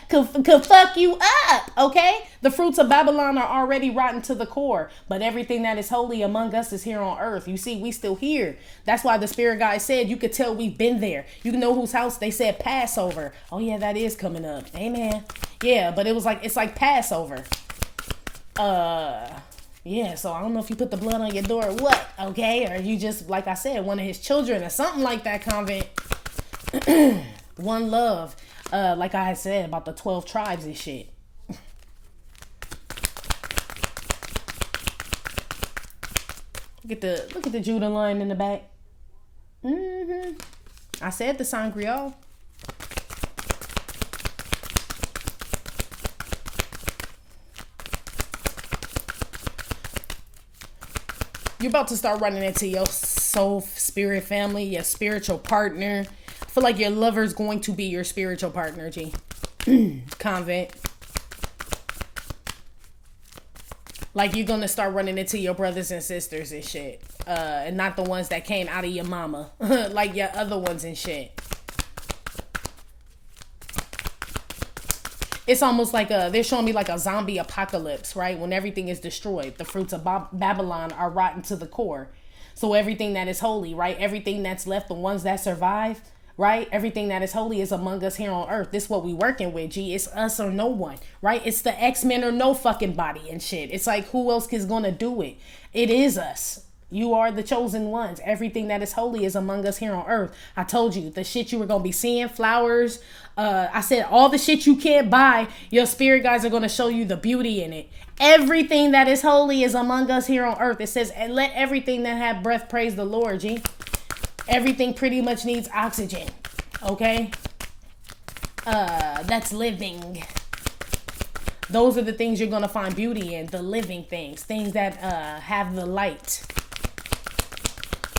could fuck you up, okay? The fruits of Babylon are already rotten to the core, but everything that is holy among us is here on earth. You see, we still here. That's why the spirit guy said you could tell we've been there. You know whose house they said Passover. Oh yeah, that is coming up. Amen. Yeah, but it's like Passover. Yeah, so I don't know if you put the blood on your door or what, okay? Or you just, like I said, one of his children or something like that, Convent. One Love. Like I had said about the 12 tribes and shit. Look at the Judah line in the back. I said the Sangreal. You're about to start running into your soul spirit family, your spiritual partner. I feel like your lover's going to be your spiritual partner, G. Convent. Like you're going to start running into your brothers and sisters and shit. And not the ones that came out of your mama. Like your other ones and shit. It's almost like they're showing me like a zombie apocalypse, right? When everything is destroyed. The fruits of Babylon are rotten to the core. So everything that is holy, right? Everything that's left, the ones that survive, right? Everything that is holy is among us here on earth. This is what we working with, G. It's us or no one, right? It's the X-Men or no fucking body and shit. It's like, who else is going to do it? It is us. You are the chosen ones. Everything that is holy is among us here on earth. I told you, the shit you were going to be seeing, flowers. I said all the shit you can't buy, your spirit guides are going to show you the beauty in it. Everything that is holy is among us here on earth. It says, and let everything that have breath praise the Lord, G. Everything pretty much needs oxygen. Okay? That's living. Those are the things you're going to find beauty in. The living things. Things that have the light.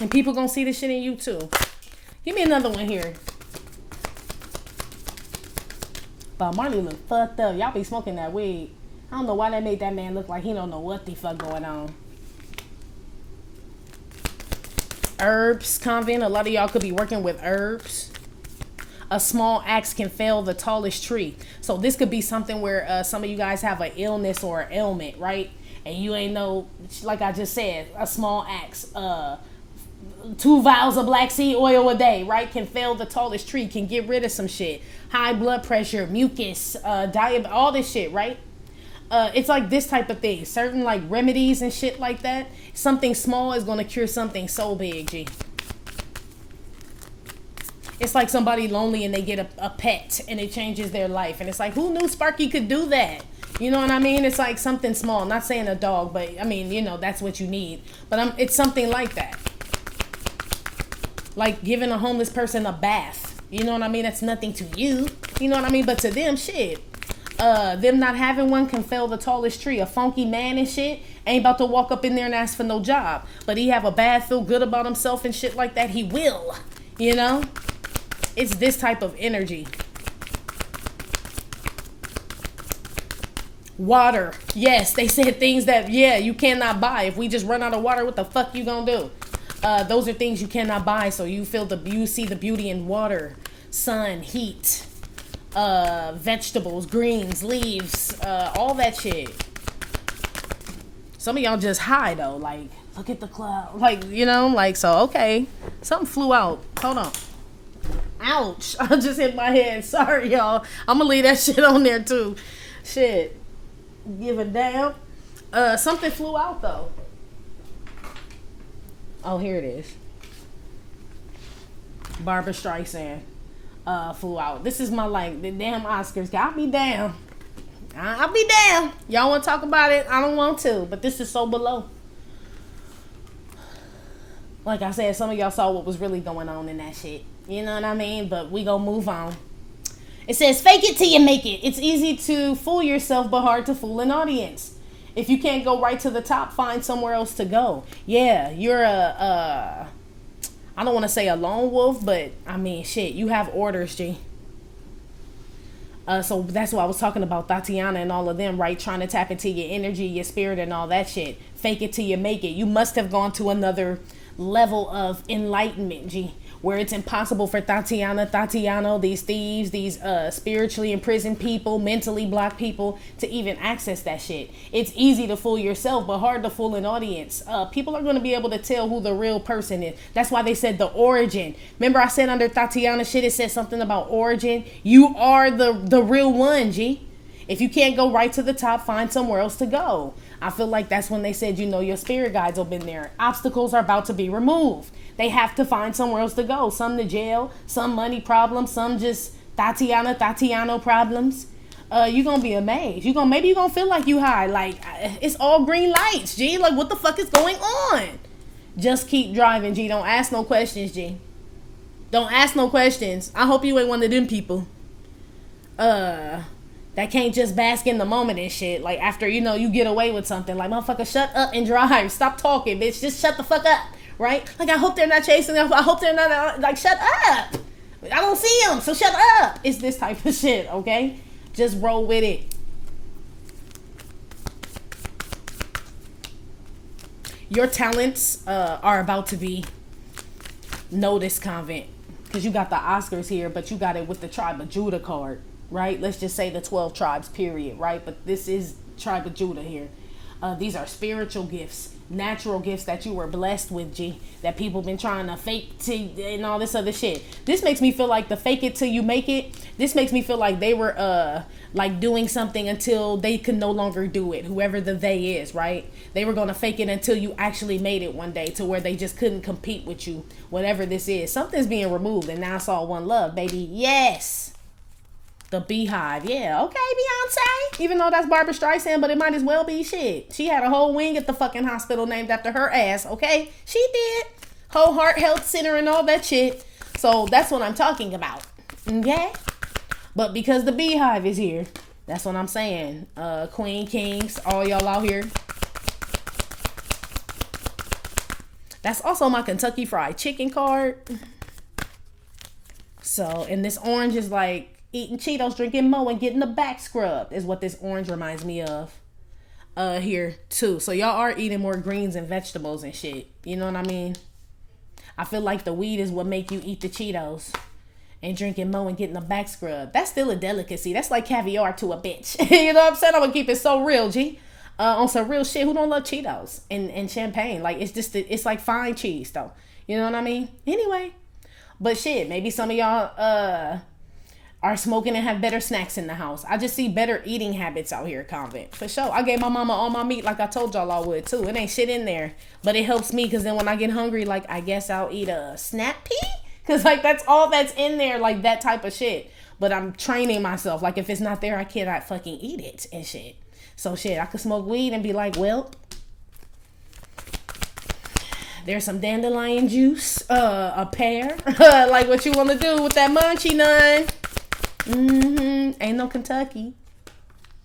And people gonna see this shit in you too. Give me another one here. Bob Marley look fucked up. Y'all be smoking that weed. I don't know why that made that man look like he don't know what the fuck going on. Herbs, Convent. A lot of y'all could be working with herbs. A small axe can fell the tallest tree. So this could be something where some of you guys have an illness or an ailment, right? And you ain't know, like I just said, a small axe, 2 vials of black seed oil a day, right? Can fell the tallest tree, can get rid of some shit. High blood pressure, mucus, diabetes, all this shit, right? It's like this type of thing. Certain like remedies and shit like that. Something small is going to cure something so big, G. It's like somebody lonely and they get a pet and it changes their life. And it's like, who knew Sparky could do that? You know what I mean? It's like something small. Not saying a dog, but I mean, you know, that's what you need. But it's something like that. Like giving a homeless person a bath. You know what I mean? That's nothing to you. You know what I mean? But to them, shit. Them not having one can fell the tallest tree. A funky man and shit ain't about to walk up in there and ask for no job. But he have a bath, feel good about himself and shit like that. He will. You know? It's this type of energy. Water. Yes, they said things that, yeah, you cannot buy. If we just run out of water, what the fuck you gonna do? Those are things you cannot buy, so you see the beauty in water, sun, heat, vegetables, greens, leaves, all that shit. Some of y'all just high though, like, look at the cloud, like, you know, like, so, okay, something flew out. Hold on. Ouch. I just hit my head. Sorry, y'all. I'm gonna leave that shit on there too. Shit. Give a damn. Something flew out though. Oh, here it is. Barbara Streisand flew out. This is my, like, the damn Oscars. I'll be down. I'll be down. Y'all want to talk about it? I don't want to, but this is so below. Like I said, some of y'all saw what was really going on in that shit. You know what I mean? But we gonna move on. It says, fake it till you make it. It's easy to fool yourself, but hard to fool an audience. If you can't go right to the top, find somewhere else to go. Yeah, you're I don't want to say a lone wolf, but I mean, shit, you have orders, G. So that's why I was talking about Tatiana and all of them, right? Trying to tap into your energy, your spirit, and all that shit. Fake it till you make it. You must have gone to another level of enlightenment, G, where it's impossible for Tatiana, these thieves, these spiritually imprisoned people, mentally blocked people to even access that shit. It's easy to fool yourself, but hard to fool an audience. People are going to be able to tell who the real person is. That's why they said the origin. Remember I said under Tatiana shit, it said something about origin. You are the real one, G. If you can't go right to the top, find somewhere else to go. I feel like that's when they said, you know, your spirit guides have been there. Obstacles are about to be removed. They have to find somewhere else to go. Some to jail, some money problems, some just Tatiana problems. You're going to be amazed. Maybe you're going to feel like you high. Like, it's all green lights, G. Like, what the fuck is going on? Just keep driving, G. Don't ask no questions, G. Don't ask no questions. I hope you ain't one of them people. That can't just bask in the moment and shit. Like, after, you know, you get away with something. Like, motherfucker, shut up and drive. Stop talking, bitch. Just shut the fuck up, right? Like, I hope they're not chasing them. I hope they're not, like, shut up. I don't see them, so shut up. It's this type of shit, okay? Just roll with it. Your talents are about to be noticed, Convent. Because you got the Oscars here, but you got it with the Tribe of Judah card. Right? Let's just say the 12 tribes, period, right? But this is Tribe of Judah here. These are spiritual gifts, natural gifts that you were blessed with, G, that people been trying to fake to and all this other shit. This makes me feel like the fake it till you make it. This makes me feel like they were like doing something until they could no longer do it, whoever the they is, right? They were going to fake it until you actually made it one day to where they just couldn't compete with you, whatever this is. Something's being removed, and now it's all one love, baby. Yes. The Beehive, yeah, okay, Beyonce. Even though that's Barbara Streisand, but it might as well be shit. She had a whole wing at the fucking hospital named after her ass, okay? She did. Whole Heart Health Center and all that shit. So that's what I'm talking about, okay? But because the Beehive is here, that's what I'm saying. Queen, Kings, all y'all out here. That's also my Kentucky Fried Chicken card. So, and this orange is like, eating Cheetos, drinking Mo, and getting the back scrubbed is what this orange reminds me of here too. So y'all are eating more greens and vegetables and shit. You know what I mean? I feel like the weed is what make you eat the Cheetos and drinking Mo and getting the back scrubbed. That's still a delicacy. That's like caviar to a bitch. You know what I'm saying? I'm gonna keep it so real, G. On some real shit. Who don't love Cheetos and champagne? Like, it's just it's like fine cheese though. You know what I mean? Anyway, but shit, maybe some of y'all are smoking and have better snacks in the house. I just see better eating habits out here, Convent. For sure. I gave my mama all my meat like I told y'all I would too. It ain't shit in there. But it helps me because then when I get hungry, like, I guess I'll eat a snap pea. Because, like, that's all that's in there, like, that type of shit. But I'm training myself. Like, if it's not there, I cannot fucking eat it and shit. So, shit, I could smoke weed and be like, well, there's some dandelion juice, a pear. Like, what you want to do with that munchie nun? Ain't no Kentucky.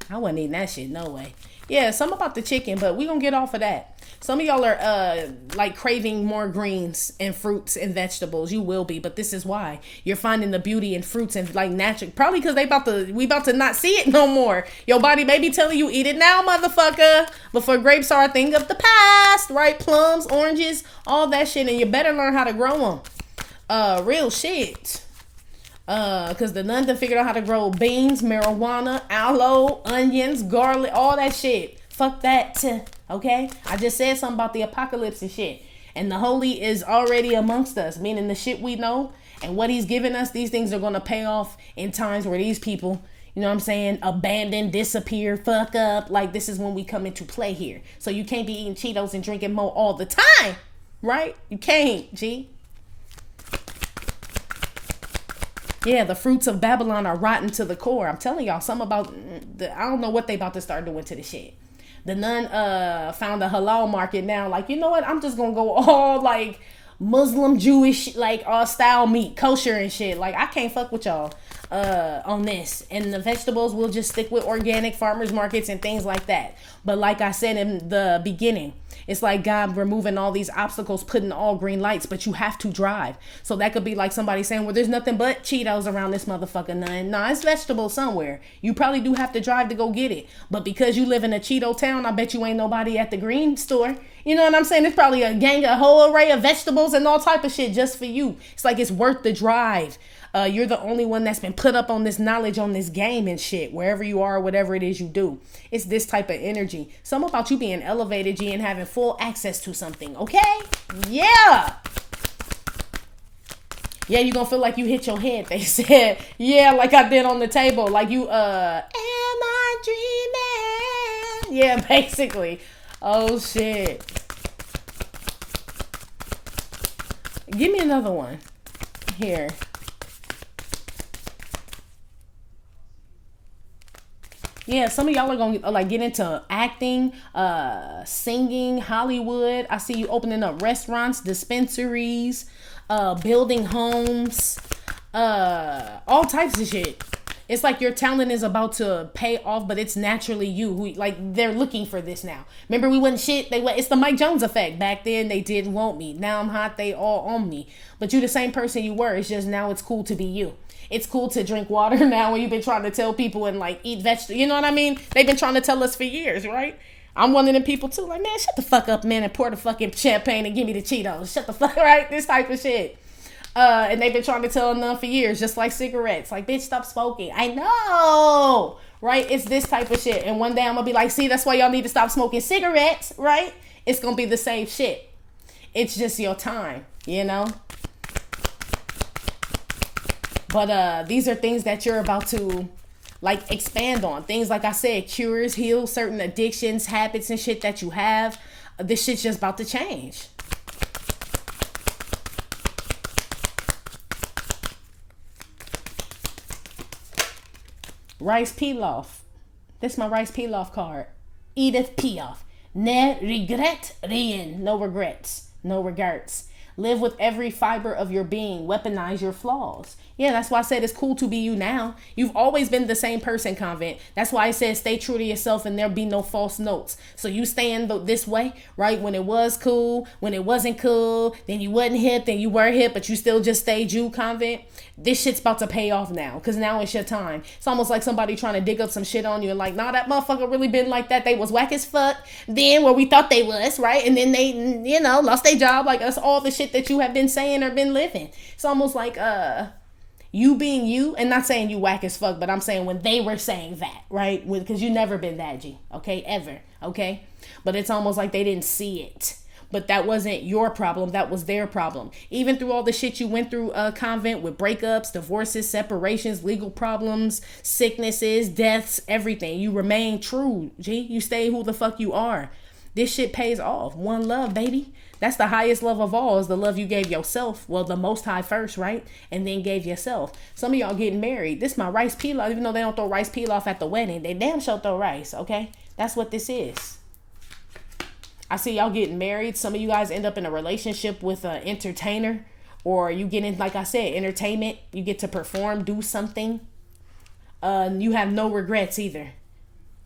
I wasn't eating that shit, no way. Yeah, something about the chicken, but we gonna get off of that. Some of y'all are like craving more greens and fruits and vegetables. You will be, but this is why you're finding the beauty in fruits and like natural. Probably because we about to not see it no more. Your body may be telling you, eat it now, motherfucker. Before grapes are a thing of the past, right? Plums, oranges, all that shit, and you better learn how to grow them. Real shit. Cause the nun done figured out how to grow beans, marijuana, aloe, onions, garlic, all that shit. Fuck that. Okay? I just said something about the apocalypse and shit. And the holy is already amongst us, meaning the shit we know and what he's given us, these things are gonna pay off in times where these people, you know what I'm saying, abandon, disappear, fuck up. Like, this is when we come into play here. So you can't be eating Cheetos and drinking Mo all the time, right? You can't, G. Yeah, the fruits of Babylon are rotten to the core. I'm telling y'all something about I don't know what they about to start doing to the shit. The nun found a halal market now. Like, you know what? I'm just gonna go all like Muslim, Jewish, like style meat, kosher and shit. Like, I can't fuck with y'all on this. And the vegetables, we'll just stick with organic farmers markets and things like that. But like I said in the beginning, it's like God removing all these obstacles, putting all green lights, but you have to drive. So that could be like somebody saying, well, there's nothing but Cheetos around this motherfucker. Nah, it's vegetables somewhere. You probably do have to drive to go get it. But because you live in a Cheeto town, I bet you ain't nobody at the green store. You know what I'm saying? It's probably a whole array of vegetables and all type of shit just for you. It's like it's worth the drive. You're the only one that's been put up on this knowledge, on this game and shit, wherever you are, whatever it is you do. It's this type of energy. Something about you being elevated, G, and having full access to something, okay? Yeah. Yeah, you're gonna feel like you hit your head, they said. Yeah, like I did on the table. Like you, am I dreaming? Yeah, basically. Oh, shit. Give me another one. Here. Yeah, some of y'all are going to like get into acting, singing, Hollywood. I see you opening up restaurants, dispensaries, building homes, all types of shit. It's like your talent is about to pay off, but it's naturally you who, like, they're looking for this now. Remember, we wasn't shit. It's the Mike Jones effect. Back then, they didn't want me. Now I'm hot. They all on me. But you the same person you were. It's just now it's cool to be you. It's cool to drink water now when you've been trying to tell people and like eat vegetables. You know what I mean? They've been trying to tell us for years, right? I'm one of them people too. Like, man, shut the fuck up, man, and pour the fucking champagne and give me the Cheetos. Shut the fuck, right? This type of shit. And they've been trying to tell them for years, just like cigarettes. Like, bitch, stop smoking. I know, right? It's this type of shit. And one day I'm gonna be like, see, that's why y'all need to stop smoking cigarettes, right? It's gonna be the same shit. It's just your time, you know? But these are things that you're about to like expand on. Things like I said, cures, heal certain addictions, habits and shit that you have. This shit's just about to change. Rice pilaf. This is my rice pilaf card. Edith Piaf. Ne regret rien. No regrets. No regrets. Live with every fiber of your being. Weaponize your flaws. Yeah, that's why I said it's cool to be you now. You've always been the same person, Convent. That's why I said stay true to yourself and there'll be no false notes. So you staying this way, right? When it was cool, when it wasn't cool, then you wasn't hip, then you were hip, but you still just stayed you, Convent. This shit's about to pay off now because now it's your time. It's almost like somebody trying to dig up some shit on you and like, nah, that motherfucker really been like that. They was whack as fuck then where we thought they was, right? And then they, you know, lost their job. Like, that's all the shit that you have been saying or been living. It's almost like, you being you, and not saying you whack as fuck, but I'm saying when they were saying that, right? Because you never been that G, okay? Ever, okay? But it's almost like they didn't see it. But that wasn't your problem. That was their problem. Even through all the shit you went through, Convent, with breakups, divorces, separations, legal problems, sicknesses, deaths, everything. You remain true, G. You stay who the fuck you are. This shit pays off. One love, baby. That's the highest love of all, is the love you gave yourself. Well, the most high first, right? And then gave yourself. Some of y'all getting married. This my rice pilaf. Even though they don't throw rice pilaf at the wedding, they damn sure throw rice, okay? That's what this is. I see y'all getting married. Some of you guys end up in a relationship with an entertainer. Or you get in, like I said, entertainment. You get to perform, do something. You have no regrets either.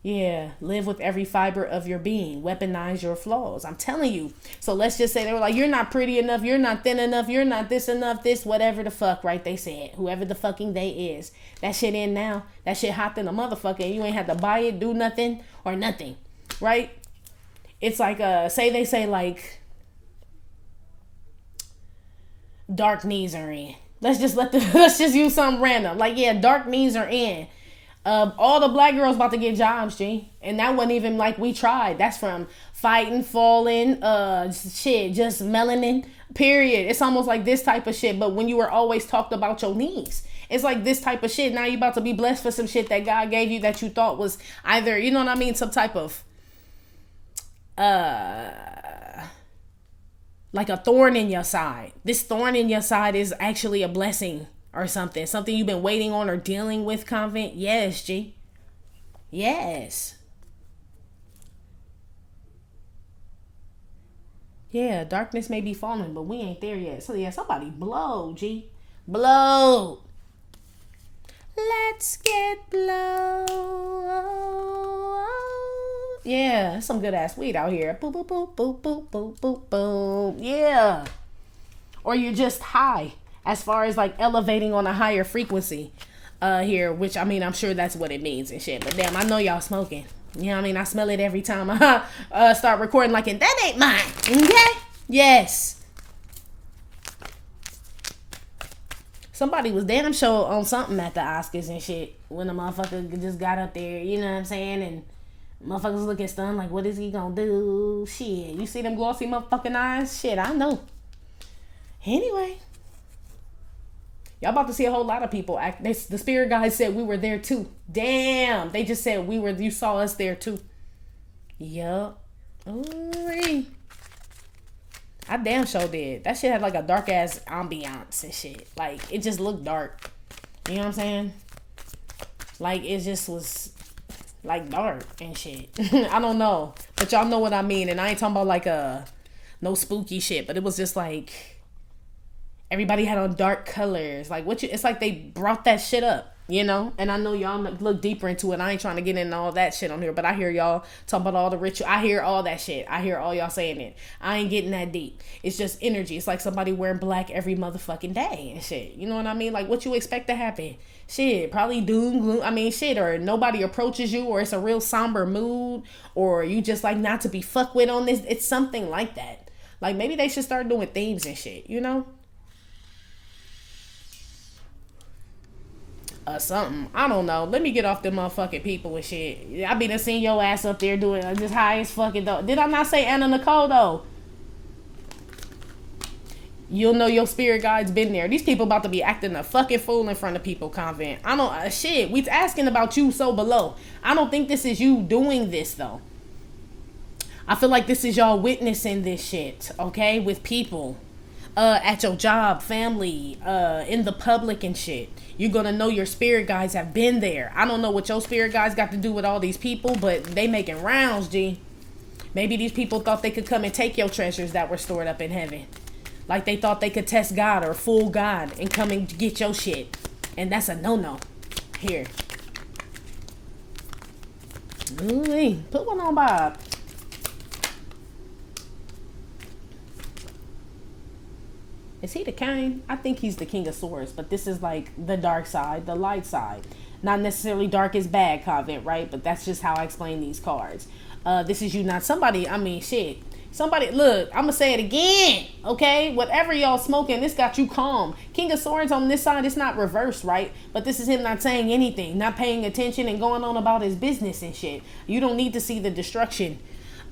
Yeah, live with every fiber of your being. Weaponize your flaws. I'm telling you. So let's just say they were like, you're not pretty enough. You're not thin enough. You're not this enough. This, whatever the fuck, right? They said, whoever the fucking they is. That shit in now. That shit hot than a motherfucker. And you ain't had to buy it, do nothing, or nothing. Right? It's like, say they say like, dark knees are in. Let's just use something random. Like, yeah, dark knees are in. All the black girls about to get jobs, G. And that wasn't even like we tried. That's from fighting, falling, shit, just melanin, period. It's almost like this type of shit. But when you were always talked about your knees, it's like this type of shit. Now you about to be blessed for some shit that God gave you that you thought was either, you know what I mean, some type of, like a thorn in your side. This thorn in your side is actually a blessing. Or something you've been waiting on or dealing with, Convent. Yes, G. Yes. Yeah, darkness may be falling, but we ain't there yet. So yeah, somebody blow, G. Blow. Let's get blow. Yeah, some good ass weed out here. Boop, boop, boop, boop, boop, boop, boop, boop. Yeah. Or you're just high. As far as like elevating on a higher frequency here, which I mean, I'm sure that's what it means and shit. But damn, I know y'all smoking. You know what I mean? I smell it every time I start recording like, and that ain't mine. Okay? Yes. Somebody was damn sure on something at the Oscars and shit when the motherfucker just got up there, you know what I'm saying? And motherfuckers looking stunned like, what is he gonna do? Shit, you see them glossy motherfucking eyes? Shit, I know. Anyway. Y'all about to see a whole lot of people act. The spirit guys said we were there too. Damn. They just said you saw us there too. Yup. Ooh. I damn sure did. That shit had like a dark ass ambiance and shit. Like it just looked dark. You know what I'm saying? Like it just was like dark and shit. I don't know. But y'all know what I mean. And I ain't talking about like no spooky shit. But it was just like everybody had on dark colors. Like it's like they brought that shit up, you know? And I know y'all look deeper into it. I ain't trying to get into all that shit on here, but I hear y'all talking about all the ritual. I hear all that shit. I hear all y'all saying it. I ain't getting that deep. It's just energy. It's like somebody wearing black every motherfucking day and shit. You know what I mean? Like what you expect to happen? Shit, probably doom, gloom. I mean, shit, or nobody approaches you, or it's a real somber mood, or you just like not to be fucked with on this. It's something like that. Like maybe they should start doing themes and shit, you know? Something. I don't know. Let me get off the motherfucking people and shit. I be done seen your ass up there doing just high as fucking though. Did I not say Anna Nicole though? You'll know your spirit guide's been there. These people about to be acting a fucking fool in front of people, Convent. I don't shit. We asking about you so below. I don't think this is you doing this though. I feel like this is y'all witnessing this shit, okay, with people. At your job, family, in the public and shit. You're gonna know your spirit guides have been there. I don't know what your spirit guides got to do with all these people, but they making rounds, G. Maybe these people thought they could come and take your treasures that were stored up in heaven. Like they thought they could test God or fool God and come and get your shit. And that's a no-no. Here. Ooh, put one on Bob. Is he the king? I think he's the king of swords, but this is like the dark side, the light side. Not necessarily dark is bad, Convent, right? But that's just how I explain these cards. This is you, not somebody. I mean, shit. Somebody, look, I'm going to say it again, okay? Whatever y'all smoking, this got you calm. King of swords on this side, it's not reversed, right? But this is him not saying anything, not paying attention and going on about his business and shit. You don't need to see the destruction.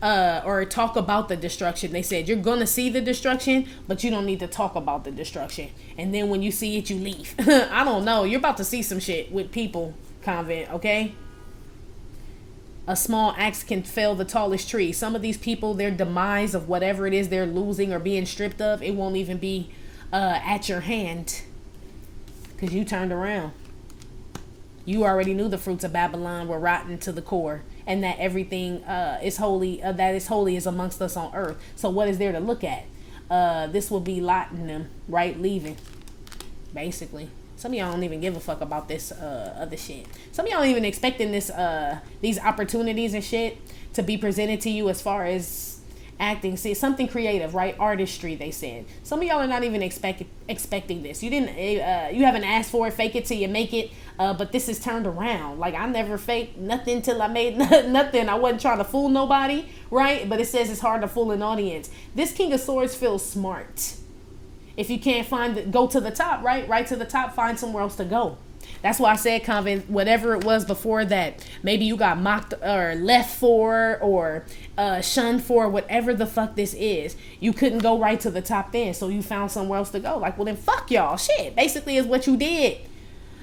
Or talk about the destruction. They said you're gonna see the destruction, but you don't need to talk about the destruction. And then when you see it, you leave. I don't know. You're about to see some shit with people, Convent, okay? A small axe can fell the tallest tree. Some of these people, their demise of whatever it is they're losing or being stripped of, it won't even be at your hand. Because you turned around. You already knew the fruits of Babylon were rotten to the core. And that everything is holy, that is holy is amongst us on earth. So what is there to look at? This will be Lot in them, right? Leaving, basically. Some of y'all don't even give a fuck about this other shit. Some of y'all ain't even expecting these opportunities and shit to be presented to you as far as acting. See, something creative, right? Artistry, they said. Some of y'all are not even expecting this. You haven't asked for it. Fake it till you make it. But this is turned around. Like, I never faked nothing till I made nothing. I wasn't trying to fool nobody, right? But it says it's hard to fool an audience. This King of Swords feels smart. If you can't find it, go to the top, right? Right to the top, find somewhere else to go. That's why I said, Convent, whatever it was before that, maybe you got mocked or left for or shunned for, whatever the fuck this is, you couldn't go right to the top then, so you found somewhere else to go. Like, well, then fuck y'all. Shit, basically is what you did.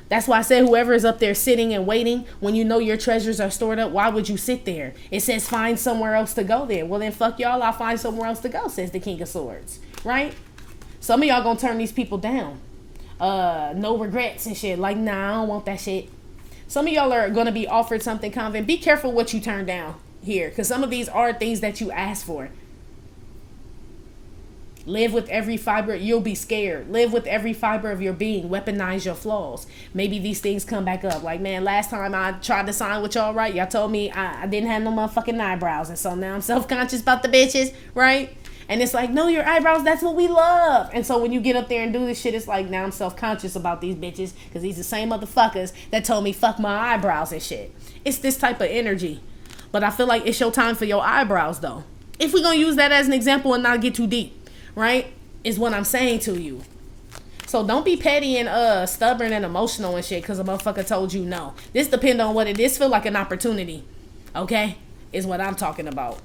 That's why I said whoever is up there sitting and waiting, when you know your treasures are stored up, why would you sit there? It says find somewhere else to go then. Well, then fuck y'all, I'll find somewhere else to go, says the King of Swords, right? Some of y'all gonna turn these people down. No regrets and shit. Like, nah, I don't want that shit. Some of y'all are gonna be offered something, Convent. Be careful what you turn down here, because some of these are things that you ask for. Live with every fiber. You'll be scared. Live with every fiber of your being. Weaponize your flaws. Maybe these things come back up. Like, man, last time I tried to sign with y'all, right? Y'all told me I didn't have no motherfucking eyebrows, and so now I'm self-conscious about the bitches, right? And it's like, no, your eyebrows, that's what we love. And so when you get up there and do this shit, it's like, now I'm self-conscious about these bitches because these the same motherfuckers that told me fuck my eyebrows and shit. It's this type of energy. But I feel like it's your time for your eyebrows, though. If we're going to use that as an example and not get too deep, right, is what I'm saying to you. So don't be petty and stubborn and emotional and shit because a motherfucker told you no. This depends on what it is. Feel like an opportunity, okay, is what I'm talking about.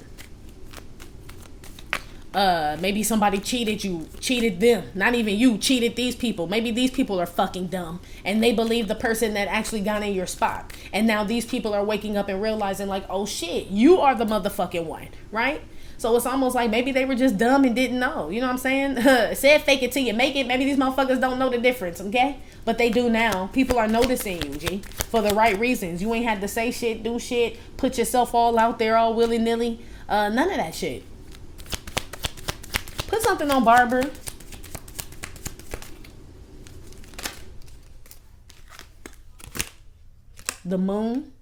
Maybe somebody cheated them. Not even you, cheated these people. Maybe these people are fucking dumb and they believe the person that actually got in your spot. And now these people are waking up and realizing like, oh shit, you are the motherfucking one, right? So it's almost like maybe they were just dumb and didn't know. You know what I'm saying? It said fake it till you make it. Maybe these motherfuckers don't know the difference, okay? But they do now. People are noticing you, G, for the right reasons. You ain't had to say shit, do shit, put yourself all out there all willy-nilly. None of that shit. Put something on Barbara. The moon.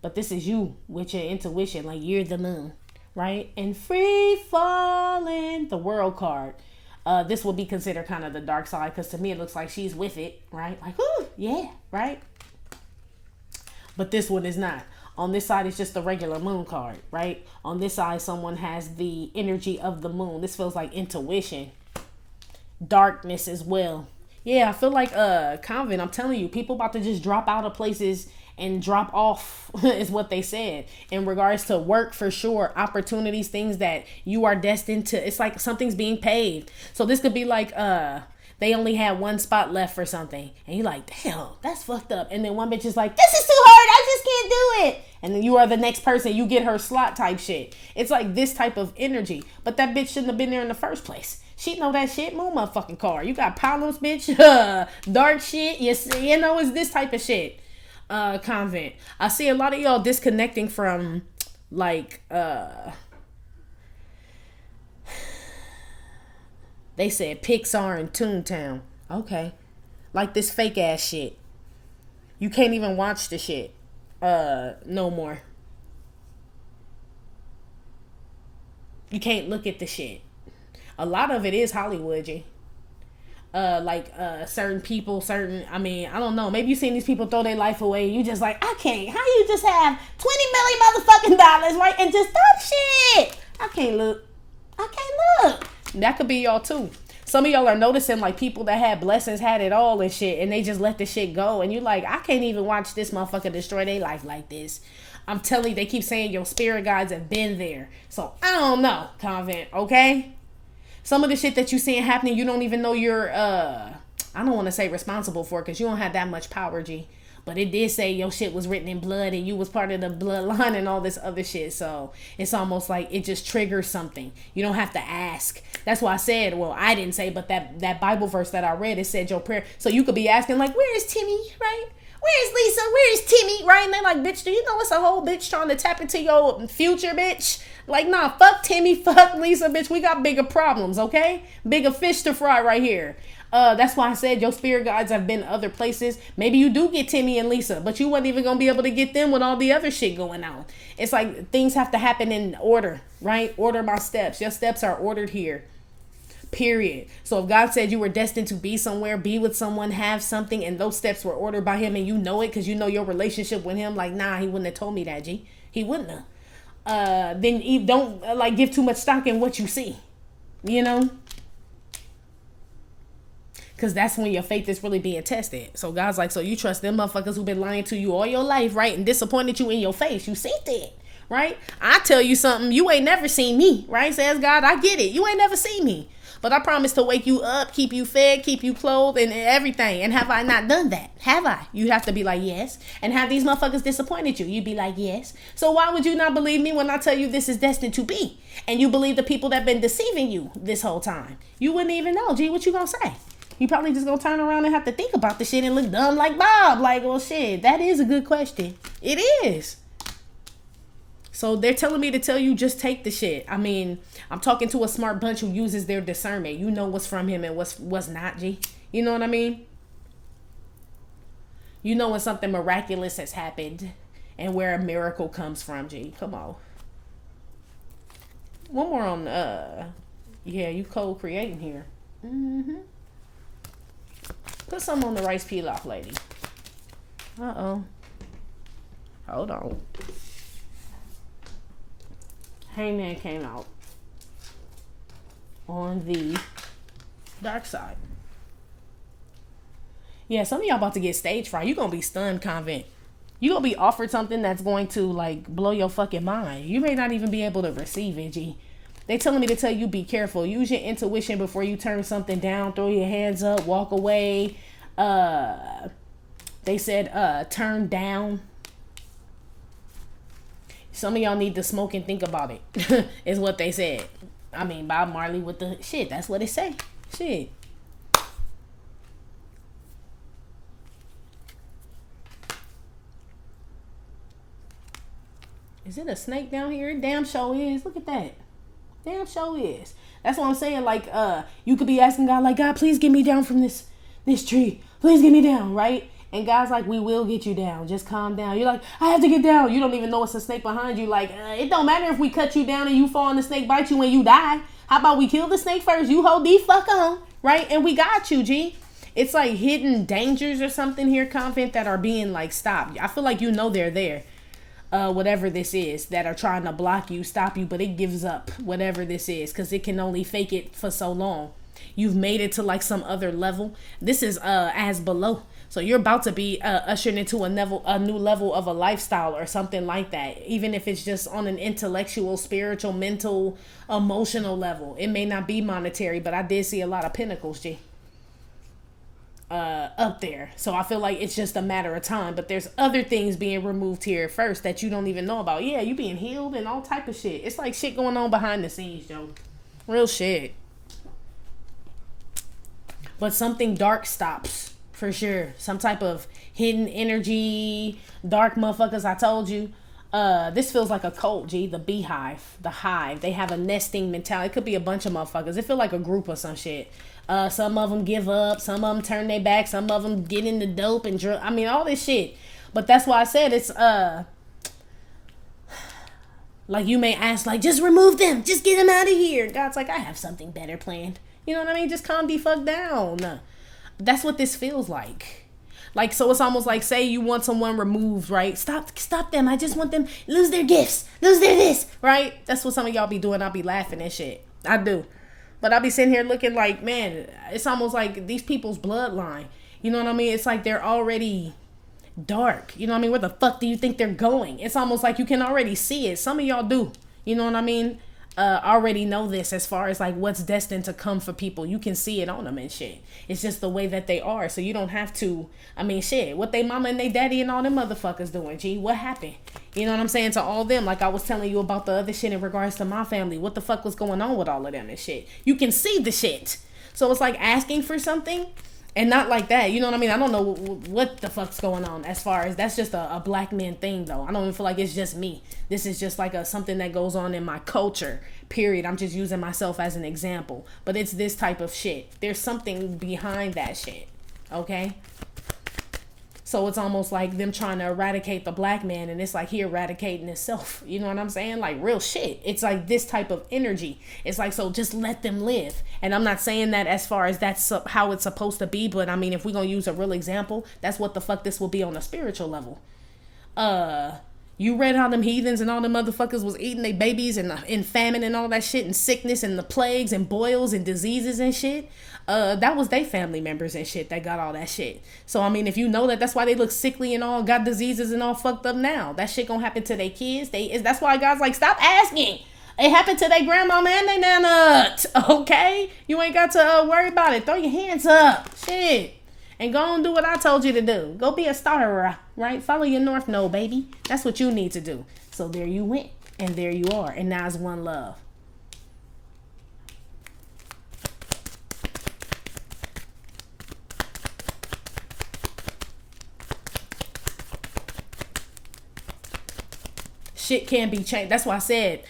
But this is you with your intuition. Like, you're the moon, right? And free falling. The world card. This will be considered kind of the dark side. Because to me, it looks like she's with it, right? Like, whoo, yeah, right? But this one is not. On this side, it's just the regular moon card, right? On this side, someone has the energy of the moon. This feels like intuition. Darkness as well. Yeah, I feel like Convent, I'm telling you, people about to just drop out of places and drop off is what they said. In regards to work, for sure. Opportunities, things that you are destined to. It's like something's being paved. So this could be like they only had one spot left for something. And you're like, damn, that's fucked up. And then one bitch is like, this is too hard. I just can't do it. And then you are the next person. You get her slot type shit. It's like this type of energy. But that bitch shouldn't have been there in the first place. She know that shit. Move motherfucking car. You got problems, bitch. Dark shit. You know, it's this type of shit. Convent. I see a lot of y'all disconnecting from, like, they said Pixar and Toontown. Okay. Like this fake ass shit. You can't even watch the shit. No more. You can't look at the shit. A lot of it is Hollywood, G. Certain people, I don't know. Maybe you seen these people throw their life away. You just like, I can't. How you just have 20 million motherfucking dollars, right? And just throw shit. I can't look. That could be y'all too. Some of y'all are noticing like people that had blessings had it all and shit, and they just let the shit go. And you're like, I can't even watch this motherfucker destroy their life like this. I'm telling you, they keep saying your spirit guides have been there. So I don't know, Convent, okay? Some of the shit that you seeing happening, you don't even know you're, I don't want to say responsible for it because you don't have that much power, G. But it did say your shit was written in blood and you was part of the bloodline and all this other shit. So it's almost like it just triggers something. You don't have to ask. That's why I said, well, I didn't say, but that Bible verse that I read, it said your prayer. So you could be asking like, where is Timmy, right? Where's Lisa? Where's Timmy? Right? And they like, bitch, do you know it's a whole bitch trying to tap into your future, bitch? Like, nah, fuck Timmy, fuck Lisa, bitch. We got bigger problems, okay? Bigger fish to fry right here. That's why I said your spirit guides have been other places. Maybe you do get Timmy and Lisa, but you wasn't even gonna be able to get them with all the other shit going on. It's like things have to happen in order, right? Order by steps. Your steps are ordered here. Period. So if God said you were destined to be somewhere, be with someone, have something, and those steps were ordered by him and you know it because you know your relationship with him, like, nah, he wouldn't have told me that, G. He wouldn't have. Then you don't like give too much stock in what you see, you know? Because that's when your faith is really being tested. So God's like, so you trust them motherfuckers who've been lying to you all your life, right? And disappointed you in your face. You seen it, right? I tell you something, you ain't never seen me, right? Says God, I get it. You ain't never seen me. But I promise to wake you up, keep you fed, keep you clothed, and everything. And have I not done that? Have I? You have to be like, yes. And have these motherfuckers disappointed you? You'd be like, yes. So why would you not believe me when I tell you this is destined to be? And you believe the people that been deceiving you this whole time? You wouldn't even know. Gee, what you gonna say? You probably just gonna turn around and have to think about the shit and look dumb like Bob. Like, well, shit, that is a good question. It is. So they're telling me to tell you just take the shit. I mean, I'm talking to a smart bunch who uses their discernment. You know what's from him and what's not, G. You know what I mean? You know when something miraculous has happened and where a miracle comes from, G. Come on. One more on, yeah, you co-creating here. Mm-hmm. Put some on the rice pilaf, lady. Uh-oh. Hold on. Hangman came out on the dark side. Yeah, some of y'all about to get stage fright. You're going to be stunned, Convent. You're going to be offered something that's going to, like, blow your fucking mind. You may not even be able to receive it, G. They telling me to tell you be careful. Use your intuition before you turn something down. Throw your hands up. Walk away. They said turn down. Some of y'all need to smoke and think about it. Is what they said. I mean, Bob Marley with the shit. That's what it say. Shit. Is it a snake down here? It damn show is. Look at that. Damn show is. That's what I'm saying. Like, you could be asking God, like, God, please get me down from this tree. Please get me down, right? And God's like, we will get you down. Just calm down. You're like, I have to get down. You don't even know it's a snake behind you. Like, it don't matter if we cut you down and you fall and the snake bites you and you die. How about we kill the snake first? You hold the fuck on, right? And we got you, G. It's like hidden dangers or something here, Convent, that are being, like, stopped. I feel like you know they're there. Whatever this is, that are trying to block you, stop you, but it gives up, whatever this is, because it can only fake it for so long. You've made it to, like, some other level. This is as below. So you're about to be ushered into a new level of a lifestyle or something like that. Even if it's just on an intellectual, spiritual, mental, emotional level. It may not be monetary, but I did see a lot of pinnacles, G. Up there. So I feel like it's just a matter of time. But there's other things being removed here first that you don't even know about. Yeah, you being healed and all type of shit. It's like shit going on behind the scenes, Joe. Real shit. But something dark stops. For sure. Some type of hidden energy, dark motherfuckers, I told you. This feels like a cult, G. The beehive. The hive. They have a nesting mentality. It could be a bunch of motherfuckers. It feel like a group or some shit. Some of them give up. Some of them turn their back. Some of them get into dope and drug. I mean, all this shit. But that's why I said it's, like you may ask, like, just remove them. Just get them out of here. God's like, I have something better planned. You know what I mean? Just calm the fuck down. That's what this feels like. Like, so it's almost like, say you want someone removed, right? Stop them. I just want them lose their gifts, lose their this, right? That's what some of y'all be doing. I'll be laughing and shit. I do. But I'll be sitting here looking like, man, it's almost like these people's bloodline. You know what I mean? It's like they're already dark. You know what I mean? Where the fuck do you think they're going? It's almost like you can already see it. Some of y'all do. You know what I mean? Already know this as far as like what's destined to come for people. You can see it on them and shit. It's just the way that they are. So you don't have to, I mean, shit, what they mama and they daddy and all them motherfuckers doing, G? What happened? You know what I'm saying? To all them, like I was telling you about the other shit in regards to my family. What the fuck was going on with all of them and shit? You can see the shit. So it's like asking for something And not like that, you know what I mean? I don't know what the fuck's going on as far as that's just a black man thing, though. I don't even feel like it's just me. This is just like something that goes on in my culture, period. I'm just using myself as an example. But it's this type of shit. There's something behind that shit, okay? So it's almost like them trying to eradicate the black man, and it's like he eradicating himself. You know what I'm saying? Like real shit. It's like this type of energy. It's like, so just let them live. And I'm not saying that as far as that's how it's supposed to be, but I mean, if we're going to use a real example, that's what the fuck this will be on a spiritual level. You read how them heathens and all the motherfuckers was eating their babies and famine and all that shit and sickness and the plagues and boils and diseases and shit. That was they family members and shit that got all that shit. So, I mean, if you know that, that's why they look sickly and all, got diseases and all fucked up now. That shit gonna happen to their kids. That's why God's like, stop asking. It happened to their grandmama and their nana. Okay? You ain't got to worry about it. Throw your hands up. Shit. And go and do what I told you to do. Go be a starter, right? Follow your North Node, baby. That's what you need to do. So there you went. And there you are. And now it's one love. Shit can be changed. That's why I said,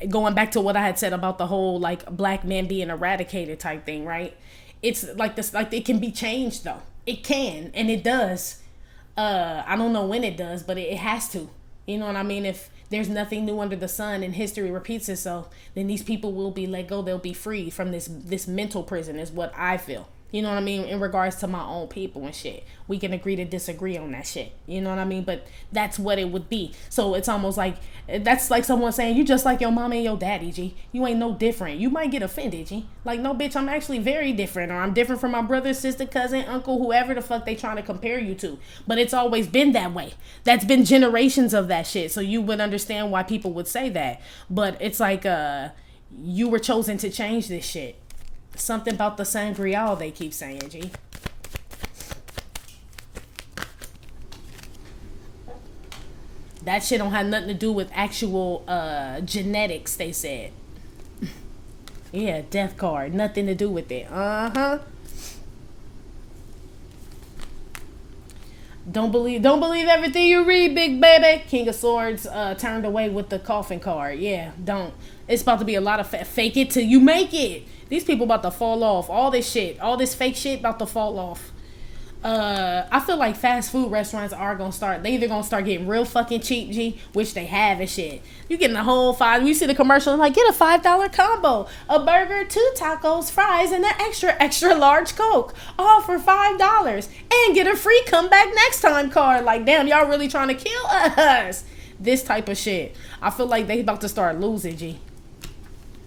going back to what I had said about the whole like black men being eradicated type thing, right? It's like this, like it can be changed though. It can, and it does. I don't know when it does, but it has to. You know what I mean? If there's nothing new under the sun and history repeats itself, then these people will be let go. They'll be free from this mental prison is what I feel. You know what I mean? In regards to my own people and shit. We can agree to disagree on that shit. You know what I mean? But that's what it would be. So it's almost like, that's like someone saying, you just like your mama and your daddy, G. You ain't no different. You might get offended, G. Like, no, bitch, I'm actually very different. Or I'm different from my brother, sister, cousin, uncle, whoever the fuck they trying to compare you to. But it's always been that way. That's been generations of that shit. So you would understand why people would say that. But it's like, you were chosen to change this shit. Something about the sangreal they keep saying, G. That shit don't have nothing to do with actual genetics, they said. Yeah, death card. Nothing to do with it. Uh-huh. Don't believe everything you read, big baby. King of Swords turned away with the coffin card. Yeah, don't. It's about to be a lot of fake it till you make it. These people about to fall off. All this shit, all this fake shit about to fall off. I feel like fast food restaurants are gonna start. They either gonna start getting real fucking cheap, G, which they have and shit. You getting the whole $5. You see the commercial like, get a $5 combo, a burger, 2 tacos, fries, and an extra large Coke, all for $5, and get a free come back next time card. Like, damn, y'all really trying to kill us? This type of shit. I feel like they about to start losing, G.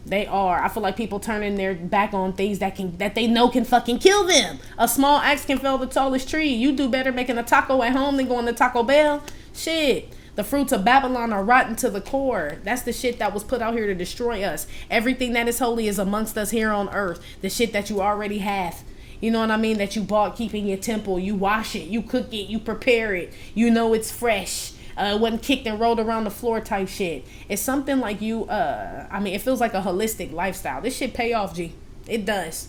They are. I feel like people turning their back on things that they know can fucking kill them. A small axe can fell the tallest tree. You do better making a taco at home than going to Taco Bell. Shit. The fruits of Babylon are rotten to the core. That's the shit that was put out here to destroy us. Everything that is holy is amongst us here on earth. The shit that you already have. You know what I mean? That you bought, keeping your temple. You wash it. You cook it. You prepare it. You know it's fresh. It wasn't kicked and rolled around the floor type shit. It's something like you, I mean, it feels like a holistic lifestyle. This shit pay off, G. It does.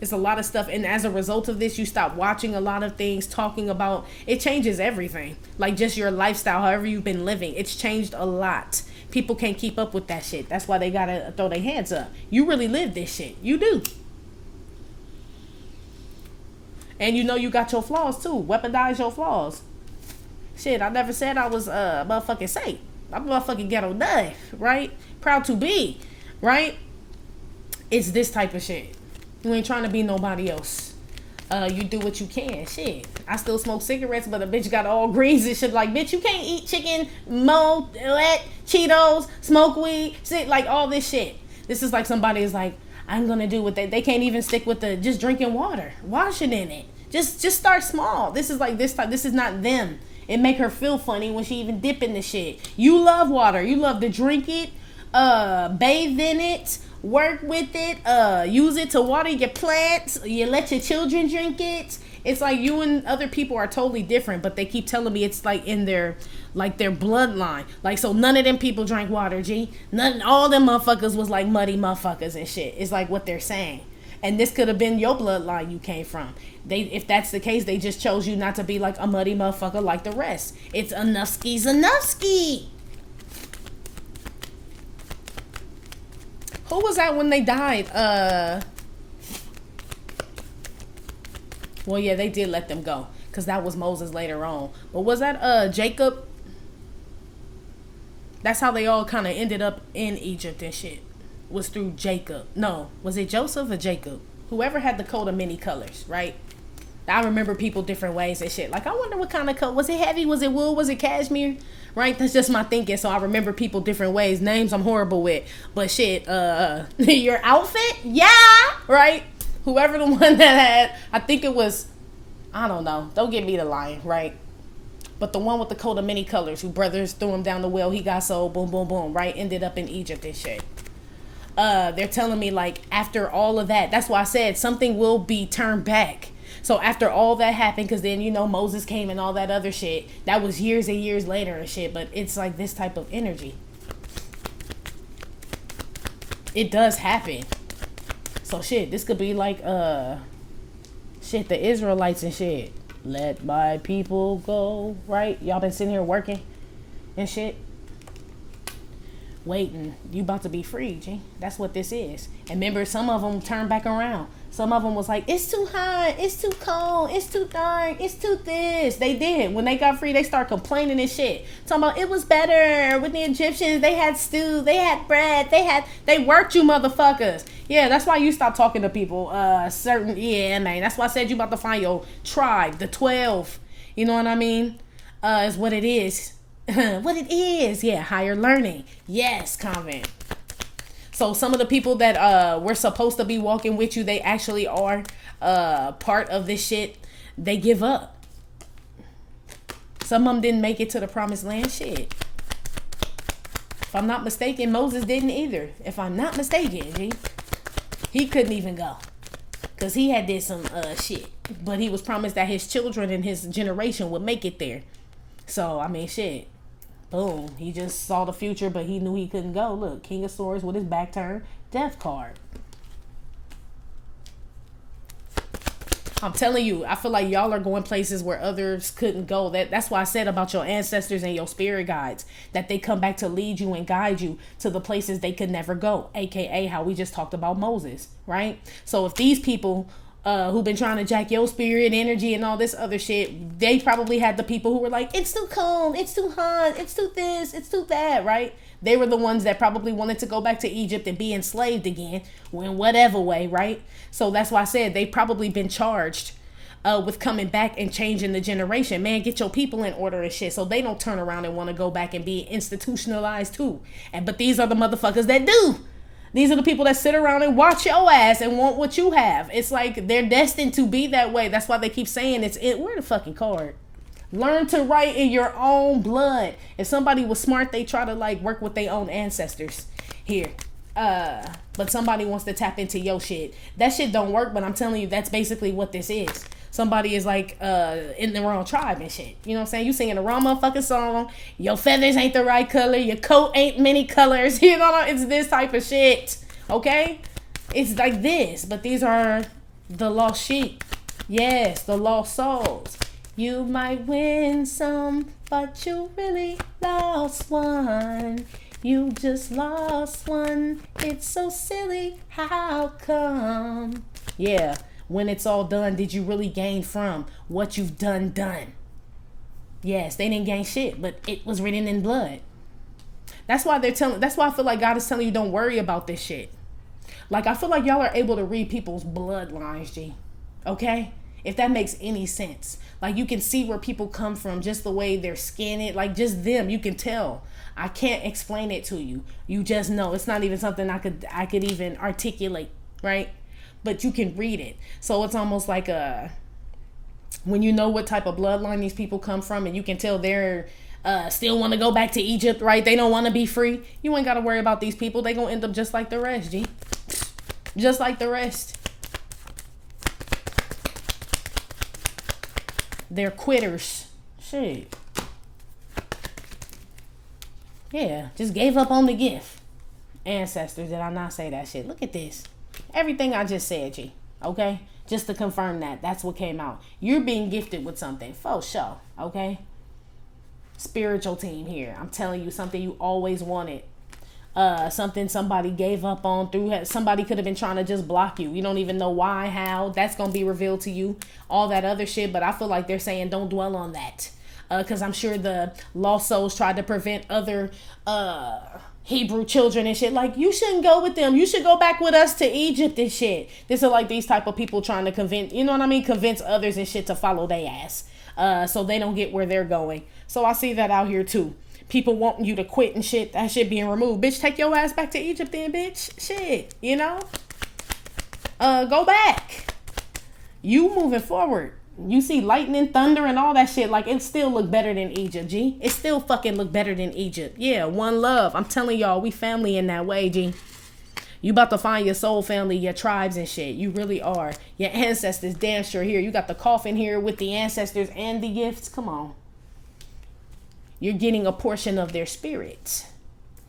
It's a lot of stuff. And as a result of this, you stop watching a lot of things, talking about, it changes everything. Like just your lifestyle, however you've been living. It's changed a lot. People can't keep up with that shit. That's why they gotta throw their hands up. You really live this shit. You do. And you know you got your flaws too. Weaponize your flaws. Shit, I never said I was motherfucking safe. I'm motherfucking ghetto nut, right? Proud to be, right? It's this type of shit. You ain't trying to be nobody else. You do what you can. Shit. I still smoke cigarettes, but a bitch got all greens and shit. Like, bitch, you can't eat chicken, Cheetos, smoke weed, shit, like all this shit. This is like somebody is like, I'm gonna do what they can't even stick with the just drinking water, washing in it. Just start small. This is like this type. This is not them. It make her feel funny when she even dip in the shit. You love water. You love to drink it, bathe in it, work with it, use it to water your plants. You let your children drink it. It's like you and other people are totally different, but they keep telling me it's like in their bloodline. Like, so none of them people drank water, G. All them motherfuckers was like muddy motherfuckers and shit. It's like what they're saying. And this could have been your bloodline you came from. If that's the case, they just chose you not to be like a muddy motherfucker like the rest. It's enoughski's enoughski. Who was that when they died? Well, yeah, they did let them go, because that was Moses later on. But was that Jacob? That's how they all kind of ended up in Egypt and shit. Was through Jacob. No, was it Joseph or Jacob? Whoever had the coat of many colors, right? I remember people different ways and shit. Like, I wonder what kind of coat. Was it heavy? Was it wool? Was it cashmere? Right? That's just my thinking. So I remember people different ways. Names I'm horrible with. But shit, your outfit? Yeah! Right? Whoever the one that had, I think it was, I don't know. Don't get me to lying, right? But the one with the coat of many colors, who brothers threw him down the well, he got sold, boom, boom, boom, right? Ended up in Egypt and shit. They're telling me, like, after all of that, that's why I said something will be turned back. So after all that happened, because then, you know, Moses came and all that other shit, that was years and years later and shit, but it's like this type of energy. It does happen. So shit, this could be like, shit, the Israelites and shit. Let my people go, right? Y'all been sitting here working and shit. Waiting. You about to be free, G. That's what this is. And remember, some of them turned back around. Some of them was like, it's too hot, it's too cold, it's too dark, it's too this. They did. When they got free, they started complaining and shit. Talking about it was better with the Egyptians. They had stew, they had bread, they worked you motherfuckers. Yeah, that's why you stop talking to people. Yeah, man. That's why I said you about to find your tribe, the 12. You know what I mean? Is what it is. What it is. Yeah, higher learning. Yes, Convent. So some of the people that were supposed to be walking with you, they actually are part of this shit. They give up. Some of them didn't make it to the promised land. Shit. If I'm not mistaken, Moses didn't either. If I'm not mistaken, he couldn't even go. Because he had did some shit. But he was promised that his children and his generation would make it there. So, I mean, shit. Boom. He just saw the future, but he knew he couldn't go. Look, King of Swords with his back turned. Death card. I'm telling you, I feel like y'all are going places where others couldn't go. That's why I said about your ancestors and your spirit guides, that they come back to lead you and guide you to the places they could never go, aka how we just talked about Moses, right? So if these people who've been trying to jack your spirit energy and all this other shit, they probably had the people who were like, it's too cold, it's too hot, it's too this, it's too that, right? They were the ones that probably wanted to go back to Egypt and be enslaved again, in whatever way, right? So that's why I said they probably been charged with coming back and changing the generation. Man, get your people in order and shit, so they don't turn around and want to go back and be institutionalized too. But these are the motherfuckers that do. These are the people that sit around and watch your ass and want what you have. It's like they're destined to be that way. That's why they keep saying where the fucking card? Learn to write in your own blood. If somebody was smart, they try to like work with their own ancestors here. But somebody wants to tap into your shit. That shit don't work, but I'm telling you, that's basically what this is. Somebody is like in the wrong tribe and shit. You know what I'm saying? You singing the wrong motherfucking song. Your feathers ain't the right color. Your coat ain't many colors. You know, it's this type of shit. Okay? It's like this. But these are the lost sheep. Yes, the lost souls. You might win some, but you really lost one. You just lost one. It's so silly. How come? Yeah. When it's all done, did you really gain from what you've done? Yes, they didn't gain shit, but it was written in blood. That's why that's why I feel like God is telling you don't worry about this shit. Like, I feel like y'all are able to read people's bloodlines, G. Okay? If that makes any sense. Like, you can see where people come from, just the way they're skinning, like just them, you can tell. I can't explain it to you. You just know. It's not even something I could even articulate, right? But you can read it. So it's almost like when you know what type of bloodline these people come from, and you can tell they're still want to go back to Egypt, right? They don't want to be free. You ain't got to worry about these people. They gonna end up just like the rest, G. Just like the rest. They're quitters. Shit. Yeah, just gave up on the gift. Ancestors, did I not say that shit? Look at this. Everything I just said, G. Okay? Just to confirm that. That's what came out. You're being gifted with something. For sure. Okay? Spiritual team here. I'm telling you, something you always wanted. Something somebody gave up on through. Somebody could have been trying to just block you. You don't even know why, how. That's going to be revealed to you. All that other shit. But I feel like they're saying don't dwell on that. Because I'm sure the lost souls tried to prevent other Hebrew children and shit. Like, you shouldn't go with them. You should go back with us to Egypt and shit. This are like these type of people trying to convince, you know what I mean? Convince others and shit to follow their ass. So they don't get where they're going. So I see that out here too. People wanting you to quit and shit. That shit being removed. Bitch, take your ass back to Egypt then, bitch. Shit, you know? Go back. You moving forward. You see lightning, thunder, and all that shit. Like, it still look better than Egypt, G. It still fucking look better than Egypt. Yeah, one love. I'm telling y'all, we family in that way, G. You about to find your soul family, your tribes and shit. You really are. Your ancestors, damn sure here. You got the coffin here with the ancestors and the gifts. Come on. You're getting a portion of their spirits.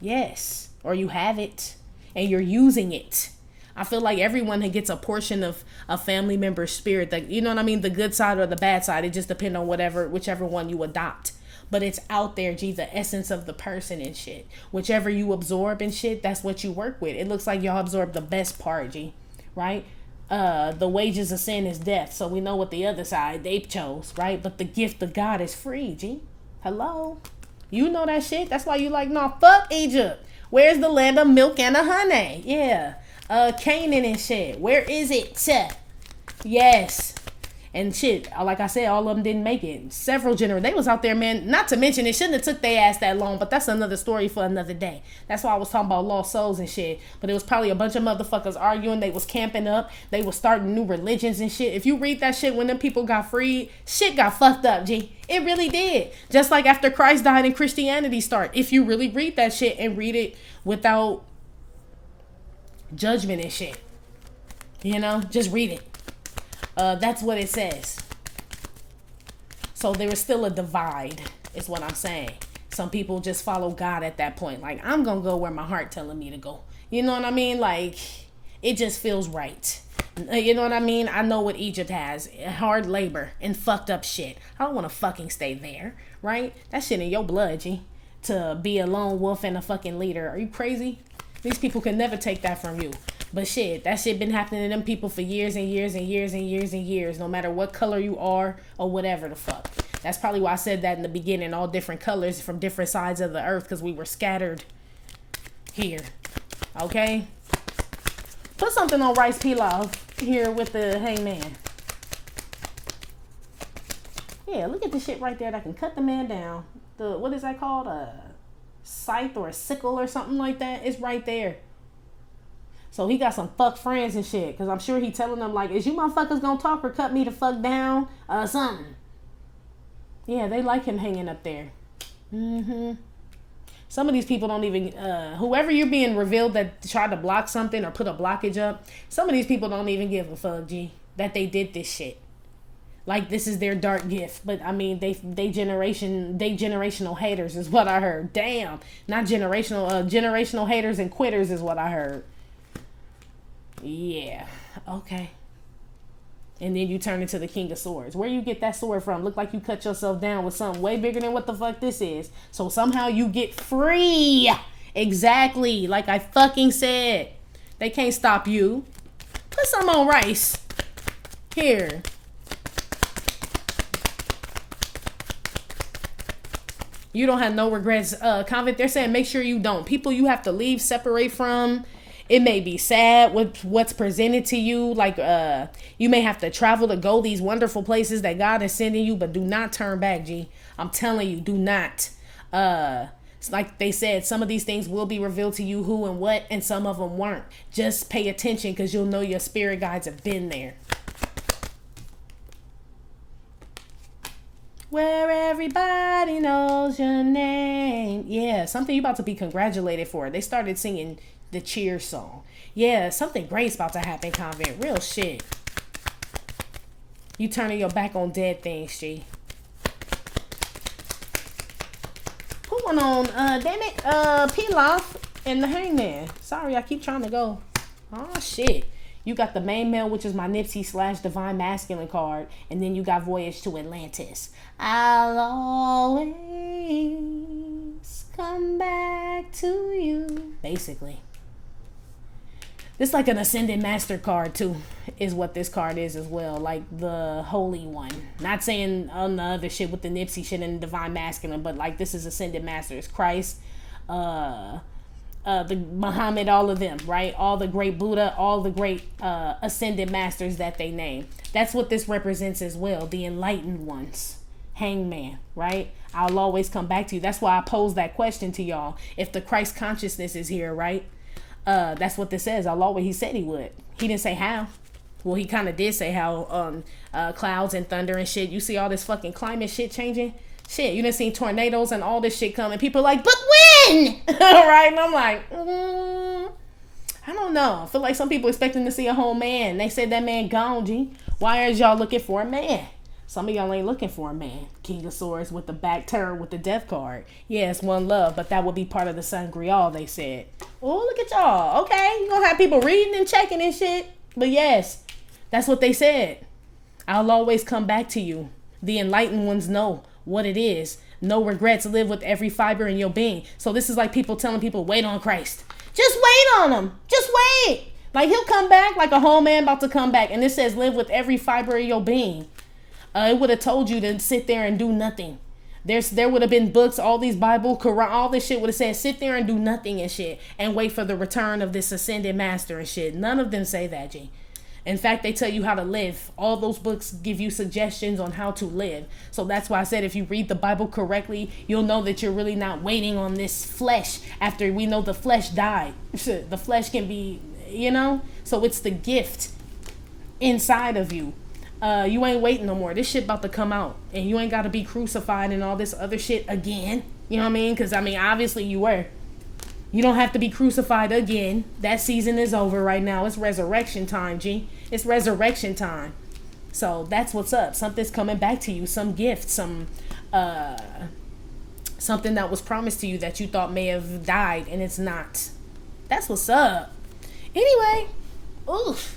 Yes. Or you have it. And you're using it. I feel like everyone gets a portion of a family member's spirit. That, you know what I mean? The good side or the bad side. It just depends on whichever one you adopt. But it's out there, G, the essence of the person and shit. Whichever you absorb and shit, that's what you work with. It looks like y'all absorb the best part, G. Right? The wages of sin is death. So we know what the other side they chose, right? But the gift of God is free, G. Hello? You know that shit? That's why you like, no, fuck Egypt. Where's the land of milk and the honey? Yeah. Canaan and shit. Where is it? Yes. And shit, like I said, all of them didn't make it. Several generations. They was out there, man. Not to mention, it shouldn't have took their ass that long, but that's another story for another day. That's why I was talking about lost souls and shit. But it was probably a bunch of motherfuckers arguing. They was camping up. They was starting new religions and shit. If you read that shit when them people got freed, shit got fucked up, G. It really did. Just like after Christ died and Christianity started. If you really read that shit and read it without judgment and shit. You know? Just read it. That's what it says. So there is still a divide, is what I'm saying. Some people just follow God at that point. Like, I'm going to go where my heart telling me to go. You know what I mean? Like, it just feels right. You know what I mean? I know what Egypt has. Hard labor and fucked up shit. I don't want to fucking stay there, right? That shit in your blood, G. To be a lone wolf and a fucking leader. Are you crazy? These people can never take that from you. But shit, that shit been happening to them people for years and years and years and years and years. No matter what color you are or whatever the fuck. That's probably why I said that in the beginning. All different colors from different sides of the earth. Because we were scattered here. Okay? Put something on rice pilaf here with the hangman. Yeah, look at the shit right there that can cut the man down. What is that called? A scythe or a sickle or something like that. It's right there. So he got some fuck friends and shit. Because I'm sure he telling them like, is you motherfuckers gonna talk or cut me the fuck down? Something. Yeah, they like him hanging up there. Some of these people don't even, whoever you're being revealed that tried to block something or put a blockage up, some of these people don't even give a fuck, G, that they did this shit. Like, this is their dark gift. But, I mean, they generational haters is what I heard. Damn. Not generational, generational haters and quitters is what I heard. Yeah. Okay. And then you turn into the King of Swords. Where you get that sword from? Look like you cut yourself down with something way bigger than what the fuck this is. So somehow you get free. Exactly. Like I fucking said. They can't stop you. Put some on rice. Here. You don't have no regrets. Convent, they're saying make sure you don't. People you have to leave, separate from. It may be sad with what's presented to you. Like, you may have to travel to go these wonderful places that God is sending you, but do not turn back, G. I'm telling you, do not. It's like they said, some of these things will be revealed to you who and what, and some of them weren't. Just pay attention because you'll know your spirit guides have been there. Where everybody knows your name. Yeah, something you're about to be congratulated for. They started singing the cheer song. Yeah, something great's about to happen, Convent. Real shit. You turning your back on dead things, G. Put one on, damn it, Pilaf and the Hangman. Sorry, I keep trying to go. Oh, shit. You got the main male, which is my Nipsey / Divine Masculine card. And then you got Voyage to Atlantis. I'll always come back to you. Basically. This like an Ascended Master card too, is what this card is as well. Like the Holy One. Not saying on the other shit with the Nipsey shit and Divine Masculine, but like this is Ascended Masters. Christ, the Muhammad, all of them, right? All the great Buddha, all the great Ascended Masters that they name. That's what this represents as well. The enlightened ones. Hangman, right? I'll always come back to you. That's why I posed that question to y'all. If the Christ consciousness is here, right? That's what this says. He said he would. He didn't say how. Well, he kind of did say how, clouds and thunder and shit. You see all this fucking climate shit changing? Shit, you done seen tornadoes and all this shit coming. People are like, but when? Right? And I'm like, I don't know. I feel like some people expecting to see a whole man. They said that man gone, G. Why is y'all looking for a man? Some of y'all ain't looking for a man. King of Swords with the back turn with the death card. Yeah, it's one love, but that would be part of the Sangreal, they said. Oh, look at y'all. Okay, you gonna have people reading and checking and shit. But yes, that's what they said. I'll always come back to you. The enlightened ones know what it is. No regrets. Live with every fiber in your being. So this is like people telling people, wait on Christ. Just wait on him. Just wait. Like he'll come back like a whole man about to come back. And it says live with every fiber in your being. It would have told you to sit there and do nothing. There would have been books, all these Bible, Quran, all this shit would have said sit there and do nothing and shit and wait for the return of this Ascended Master and shit. None of them say that, G. In fact, they tell you how to live. All those books give you suggestions on how to live. So that's why I said if you read the Bible correctly, you'll know that you're really not waiting on this flesh after we know the flesh died. The flesh can be, so it's the gift inside of you. You ain't waiting no more. This shit about to come out. And you ain't got to be crucified and all this other shit again. You know what I mean? Because, obviously you were. You don't have to be crucified again. That season is over right now. It's resurrection time, G. It's resurrection time. So that's what's up. Something's coming back to you. Some gift. Something that was promised to you that you thought may have died. And it's not. That's what's up. Anyway. Oof.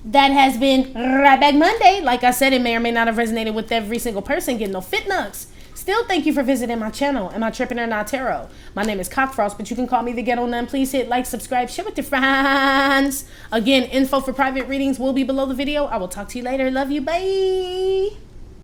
That has been Right Back Monday. Like I said, it may or may not have resonated with every single person getting no fit nuts. Still, thank you for visiting my channel. Am I tripping or not, tarot? My name is Cockfrost, but you can call me the Ghetto Nun. Please hit like, subscribe, share with your friends. Again, info for private readings will be below the video. I will talk to you later. Love you. Bye.